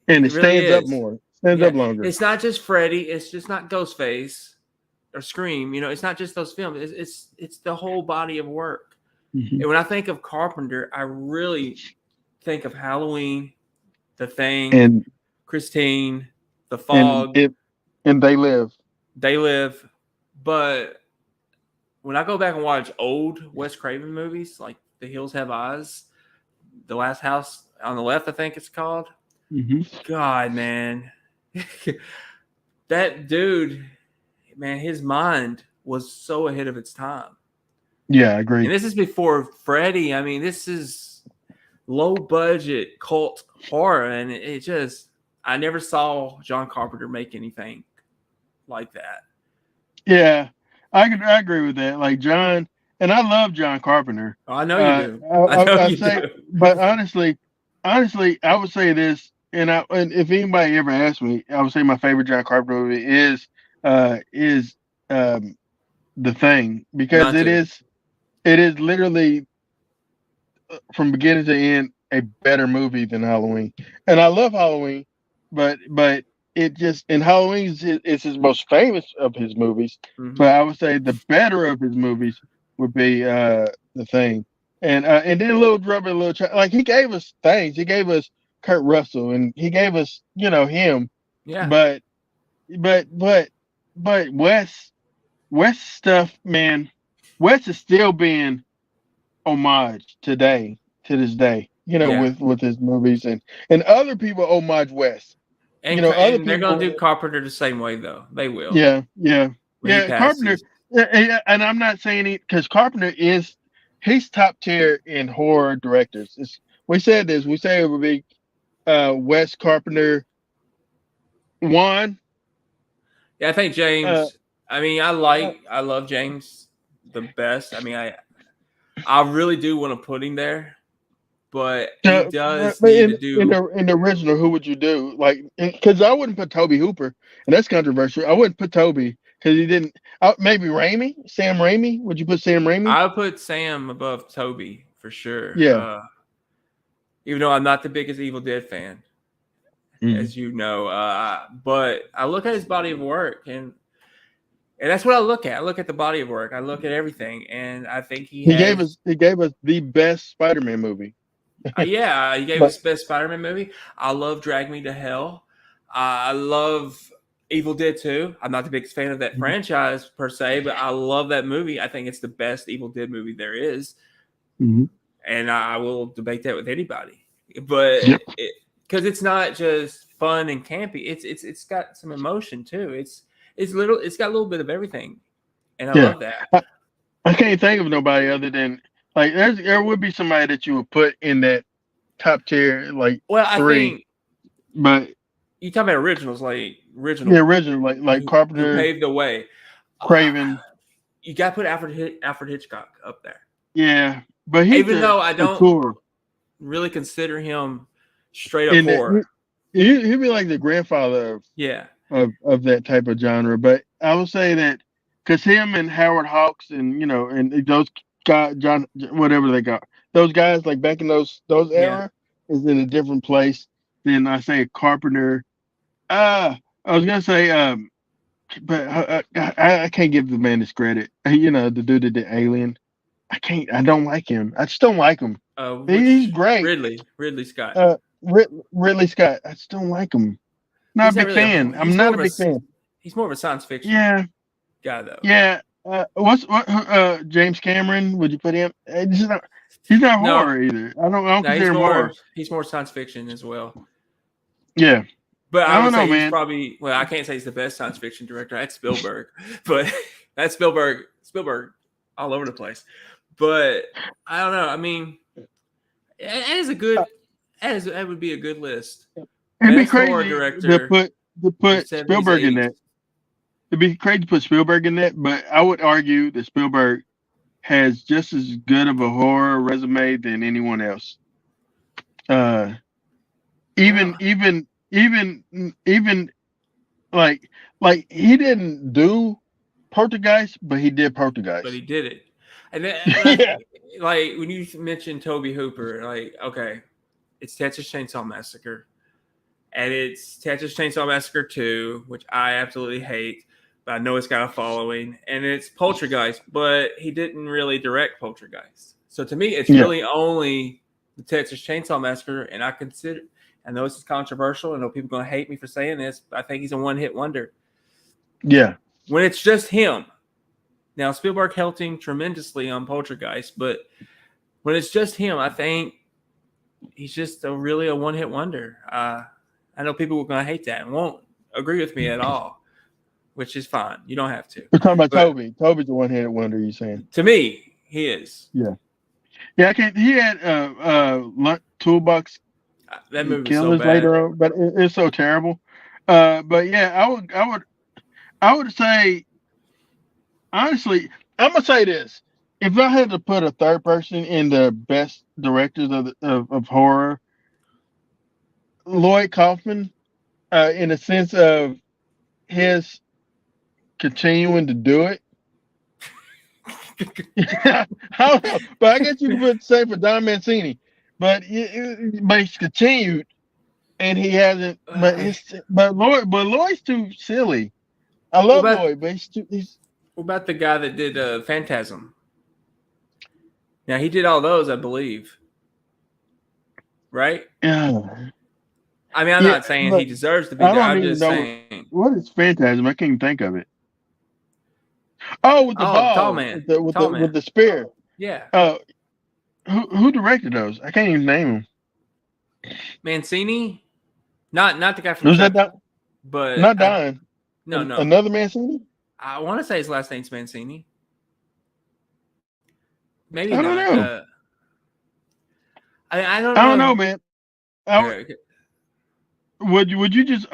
And it It really stands up is. more, stands Yeah, up longer. it's not just Freddy. It's just not Ghostface or Scream. It's not just those films. It's the whole body of work. Hmm. And when I think of Carpenter, I really think of Halloween, The Thing, And Christine, The and Fog, it and they live. They Live. But when I go back and watch old Wes Craven movies like The Hills Have Eyes, The Last House on the Left, I think it's called. Hmm. God, man. That dude, man, his mind was so ahead of its time. Yeah, I And agree. this is before Freddy. I mean, this is low budget cult horror. And it just, I never saw John Carpenter make anything like that. Yeah, I agree with that. Like John, and I love John Carpenter. Oh, I know you do. I know I you say, do. but honestly, I would say this, and if anybody ever asked me, I would say my favorite John Carpenter movie is The Thing because Mine too. it is literally from beginning to end a better movie than Halloween. And I love Halloween, but it just and Halloween is his most famous of his movies. Mm-hmm. But I would say the better of his movies would be The Thing, and then Little Drummer, Little Child. Like he gave us things. He gave us Kurt Russell, and he gave us him. Yeah. But but but but West stuff, man. West is still being homage today to this day. Yeah. With his movies and other people homage West. Other And they're going to people. do Carpenter the same way, though. They will Yeah, yeah, when he yeah. Carpenter, passes. and I'm not saying it because Carpenter he's top tier in horror directors. We said this. We say it would be Wes Carpenter, Juan. Yeah, I think Uh, James. I mean, I love James the best. I mean, I really do want to put him there, but he So, does but need to do. in the original, who would you do? Like, because I wouldn't put Toby Hooper, and that's controversial. I wouldn't put Toby because he didn't. Maybe Raimi, Sam Raimi. Would you put Sam Raimi? I would put Sam above Toby for sure. Yeah. Even though I'm not the biggest Evil Dead fan, Mhm. as you know, but I look at his body of work, and that's what I look at. I look at the body of work. I look at everything, and I think he has. He gave us the best Spider-Man movie. Yeah, he gave But us best Spider-Man movie. I love Drag Me to Hell. I love Evil Dead 2. I'm not the biggest fan of that franchise per se, but I love that movie. I think it's the best Evil Dead movie there is, Mhm. and I will debate that with anybody. But Yep. because it's not just fun and campy, it's got some emotion too. It's got a little bit of everything, and I Yeah. love that. I can't think of nobody other than like there would be somebody that you would put in that top tier like Well, I three, think but you talk about originals, like the original original like who Carpenter, paved the way. Uh, Craven, you got to put Alfred Hitchcock up there, yeah, but he's even though I a don't tour really consider him straight up in that horror. he'd be like the grandfather Yeah, of that type of genre. But I would say that because him and Howard Hawks and and those guys, John, whatever they got, those guys like back in those yeah. era is in a different place than I say Carpenter. I was gonna say but I can't give the man his credit. The dude that did Alien. I can't. I don't like him. I just don't like him. He's Which great. Ridley Scott. Ridley Scott. I just don't like him. Not a He's not big really fan. I'm he's more not of a a big fan. he's more of a science fiction Yeah, guy though. yeah. What James Cameron? Would you put him? He's not No, horror either. I don't no, consider him horror. he's more science fiction as well. Yeah, But I I don't would know, say he's man. probably I can't say he's the best science fiction director. That's Spielberg, but that's Spielberg all over the place. But I don't know. I mean, that is a good that would be a good list. It'd be Best horror crazy to director, the put 70s, Spielberg in 80s. that. It'd be crazy to put Spielberg in that, but I would argue that Spielberg has just as good of a horror resume than anyone else. Uh, even Well, even even even like he didn't do Poltergeist, but he did but he Poltergeist. did it. And then, Yeah, like when you mentioned Toby Hooper, like okay, it's Texas Chainsaw Massacre, and it's Texas Chainsaw Massacre 2, which I absolutely hate, but I know it's got a following, and it's Poltergeist, but he didn't really direct Poltergeist. So to me, it's yeah, really only the Texas Chainsaw Massacre, and I know this is controversial. I know people are going to hate me for saying this, but I think he's a one-hit wonder. yeah. When it's just him, now Spielberg helped him tremendously on Poltergeist, but when it's just him, I think he's just really a one-hit wonder. I know people are going to hate that and won't agree with me at all, which is fine. You don't have to. We're talking about But Toby. Toby's the one-handed wonder. You saying? to me, he is. Yeah, yeah. I can't. He had Toolbox That movie was so Killers bad. later on, but it's so terrible. But yeah, I would say honestly, I'm gonna say this: if I had to put a third person in the best directors of horror, Lloyd Kaufman, in the sense of his continuing to do it. I don't know, but I guess you could put say for Don Mancini, but he's continued and he hasn't. But Lloyd's too silly. I What love about Lloyd, but he's what about the guy that did Phantasm? Now he did all those, I believe. Right? yeah, I mean, I'm yeah. not saying he But deserves to be I there. don't I'm even just know saying. what is Phantasm. I can't even think of it. Oh, with the Oh, ball, with tall man. the spear. Yeah, Uh, who directed those? I can't even name them. Mancini. Not the guy from Was that Chucky, but not Don? no. Another Mancini? I want to say his last name's Mancini. Maybe I don't not. know. I don't I don't know, know. man. I would, Okay. would you just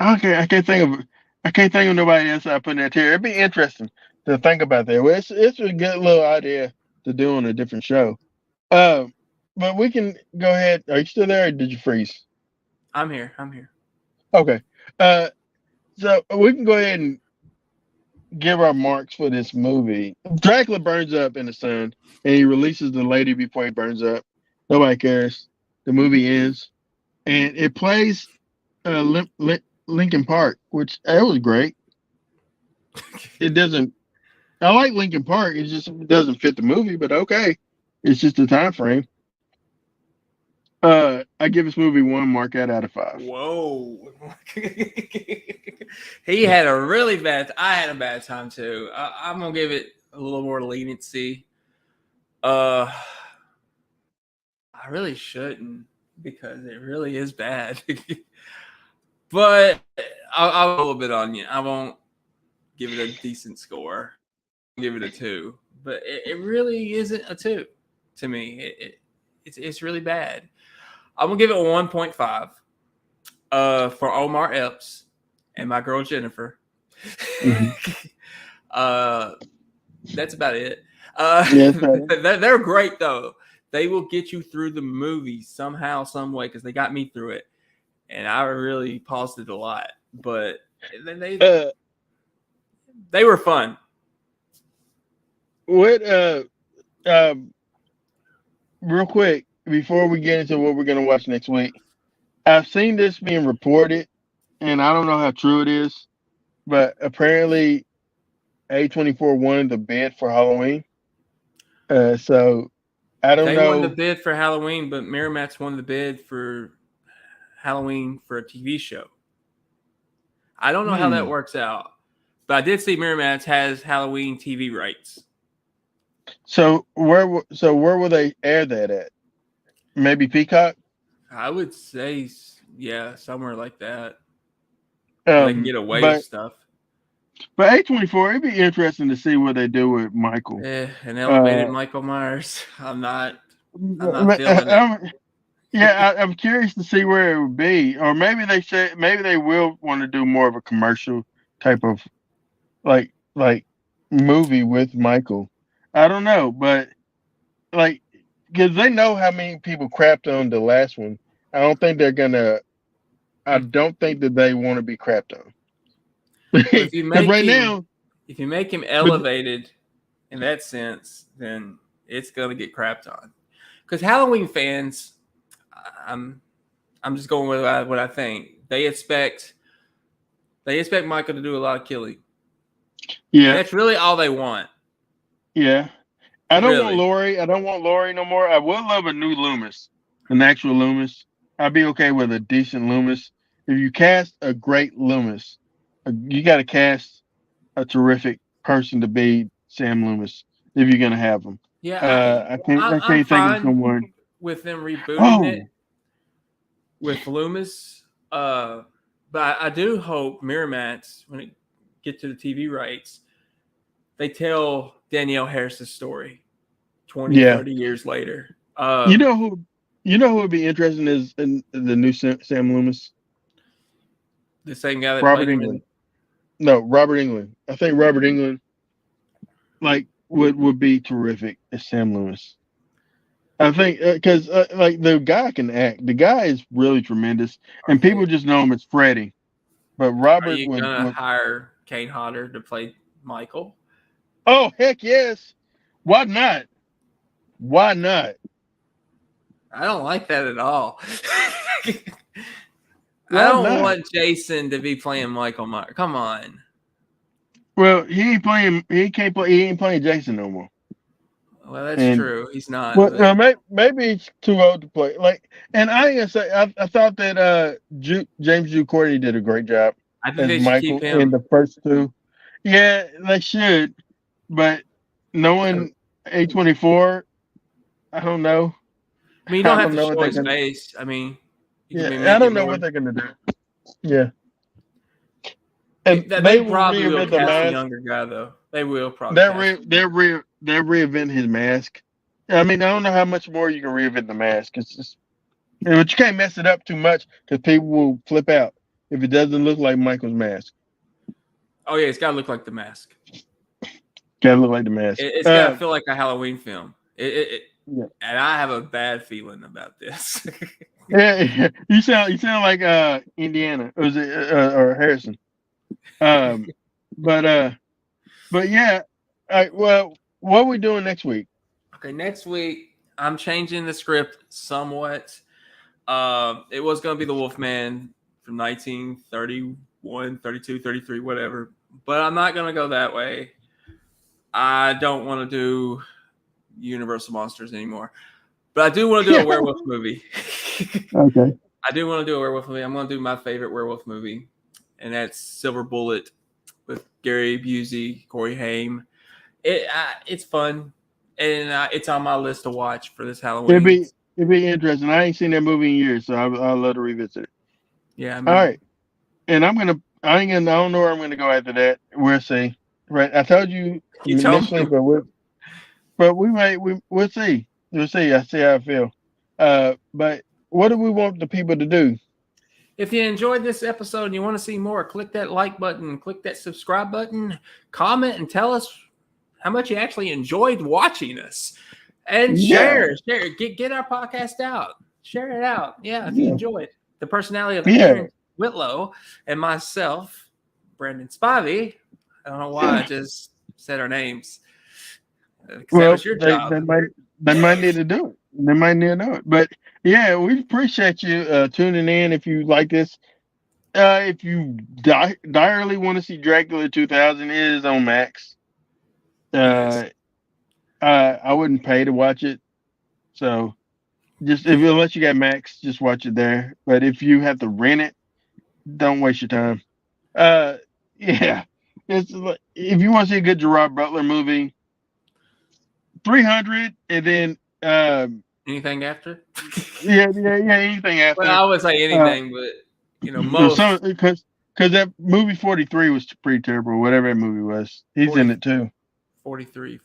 okay, I can't think of nobody else I put in that tier. It'd be interesting to think about that. Well, it's a good little idea to do on a different show. Uh, but we can go ahead. Are you still there, or did you freeze? I'm here. I'm here. Okay. Uh, so we can go ahead and give our marks for this movie. Dracula burns up in the sun, and he releases the lady before he burns up. Nobody cares. The movie ends, and it plays Lincoln Park, which it was great. It doesn't. I like Lincoln Park. It doesn't fit the movie, but okay. It's just the time frame. I give this movie one mark out of five. Whoa. He had a really bad. I had a bad time too. I'm gonna give it a little more leniency. Uh, I really shouldn't because it really is bad. But I'll a little bit on you. I won't give it a decent score. I'll give it a 2, but it really isn't a 2 to me. It's really bad. I'm gonna give it a 1.5. For Omar Epps and my girl Jennifer. Mm-hmm. That's about it. Yes, They're great though. They will get you through the movie somehow, some way, because they got me through it, and I really paused it a lot. But they were fun. what? Real quick before we get into what we're gonna watch next week, I've seen this being reported, and I don't know how true it is, but apparently A24 wanted the bid for Halloween. So I don't They won the know. bid for Halloween, but Miramax won the bid for Halloween for a TV show. I don't know how that Hmm. works out, but I did see Miramax has Halloween TV rights. So where will they air that at? Maybe Peacock. I would say, yeah, somewhere like that where they can get away with But stuff. A24, it'd be interesting to see what they do with Michael. An elevated Uh, Michael Myers. I'm not feeling it. Yeah, I'm curious to see where it would be, or maybe they will want to do more of a commercial type of like movie with Michael. I don't know, but like because they know how many people crapped on the last one. I don't think they're gonna. I don't think that they want to be crapped on Well, if you because make right him now, if you make him but elevated in that sense, then it's gonna get crapped on. Because Halloween fans, I'm I'm just going with what I think. They expect Michael to do a lot of killing, and yeah, that's really all they want. yeah. I don't want Really, Lori. I don't want Lori no more. I would love a new Loomis, an actual Loomis. I'd be okay with a decent Loomis. If you cast a great Loomis, you got to cast a terrific person to be Sam Loomis if you're gonna have him. yeah. I I'm can't think of fine someone. with them rebooting it Oh, with Loomis. But I do hope Miramax, when it get to the TV rights, they tell Danielle Harris's story 20, yeah. 30 years later. You know who? You know who would be interesting is in the new Sam Loomis, The same guy that Robert played him in. England. No, Robert England. I think Robert England would be terrific as Sam Loomis. I think because like the guy can act. The guy is really tremendous, and people just know him as Freddie. But Are Robert you gonna would. hire Kane Hodder to play Michael? Oh heck yes! Why not? Why not? I don't like that at all. I Why don't not? want Jason to be playing Michael Myers. Come on. Well, he ain't playing. He can't play. He ain't playing Jason no more. Well, that's And true. He's not, well, but maybe he's too old to play. Like, and I ain't gonna say. I thought that James Jude Courtney did a great job I think as they should keep Michael in him. the first two. Yeah, they should. But knowing A24, I don't know. I mean, you I don't have don't to know what show they're his gonna. face. I mean, you can Yeah, be I make it don't know more. what they're gonna do. Yeah, and They they will probably will reinvent the cast a mask. younger guy, though. They will probably cast. They're reinvent his mask. I mean, I don't know how much more you can reinvent the mask. It's just, but you can't mess it up too much because people will flip out if it doesn't look like Michael's mask. Oh yeah, it's got to look like the mask. Gotta look like the mask. It's got to feel like a Halloween film. Yeah. and I have a bad feeling about this. Yeah, you sound like Indiana, or was it or Harrison? Um, but but yeah. All right, well, what are we doing next week? Okay, next week I'm changing the script somewhat. It was going to be the Wolfman from 1931, 32, 33, whatever, but I'm not going to go that way. I don't want to do Universal Monsters anymore, but I do want to do a Yeah. werewolf movie. Okay. I do want to do a werewolf movie. I'm going to do my favorite werewolf movie, and that's Silver Bullet with Gary Busey, Corey Haim. It's fun, and it's on my list to watch for this It'd Halloween. be it'd be interesting. I ain't seen that movie in years, so I'll love to revisit it. Yeah, All man. right, and I don't know where I'm gonna go after that. We'll see. Right, I told you You told initially, me. but we'll see. We'll see. I see how I feel. But what do we want the people to do? If you enjoyed this episode and you want to see more, click that like button, click that subscribe button, comment, and tell us how much you actually enjoyed watching us. And Yeah, get our podcast out. Share it out. Yeah, if you yeah, enjoy it. The personality of yeah. Aaron Whitlow and myself, Brandon Spivey. I don't know why I just said our names. Because that Well, was your they job. they might they might need to do it. They might need to do it. But yeah, we appreciate you tuning in. If you like this, if you direly want to see Dracula 2000, it is on Max. It is. Uh, I wouldn't pay to watch it, so just if unless you got Max, just watch it there. But if you have to rent it, don't waste your time. Uh, yeah, it's like, if you want to see a good Gerard Butler movie, 300, and then Anything after? yeah, anything Well, after. I would say Uh, anything, but most because that movie 43 was pretty terrible. Whatever that movie was, he's 40, in it too. 43.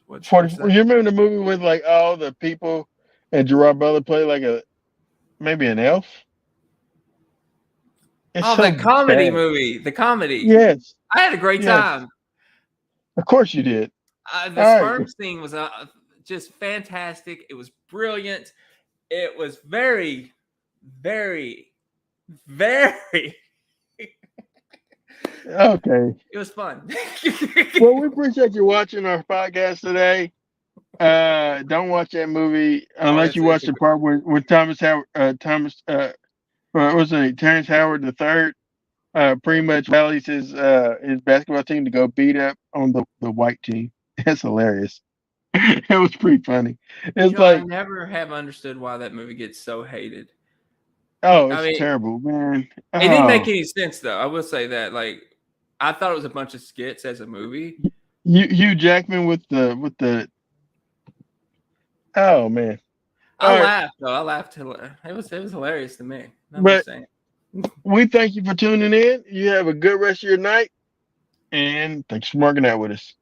What's 44. that? You remember the movie with like all the people and Gerard Butler played like a maybe an elf? It's Oh, the so comedy bad. movie. The comedy. Yes, I had a great yes. time. Of course you did. The All right. sperm scene was just fantastic. It was brilliant. It was very, very, very. Okay. It was fun. Well, we appreciate you watching our podcast today. Don't watch that movie Oh, unless you watch the part with Thomas Howard. What was it? Terrence Howard the third. Pretty much rallies his basketball team to go beat up on the white team. That's hilarious. It was pretty funny. It's I like, never have understood why that movie gets so hated. oh, I it's mean, terrible, man. it didn't make Oh, any sense though. I will say that. Like, I thought it was a bunch of skits as a movie. Hugh Jackman with the. Oh man. I All right, laughed though. I laughed. It was hilarious to me. I'm just but saying. we thank you for tuning in. You have a good rest of your night, and thanks for marking out with us.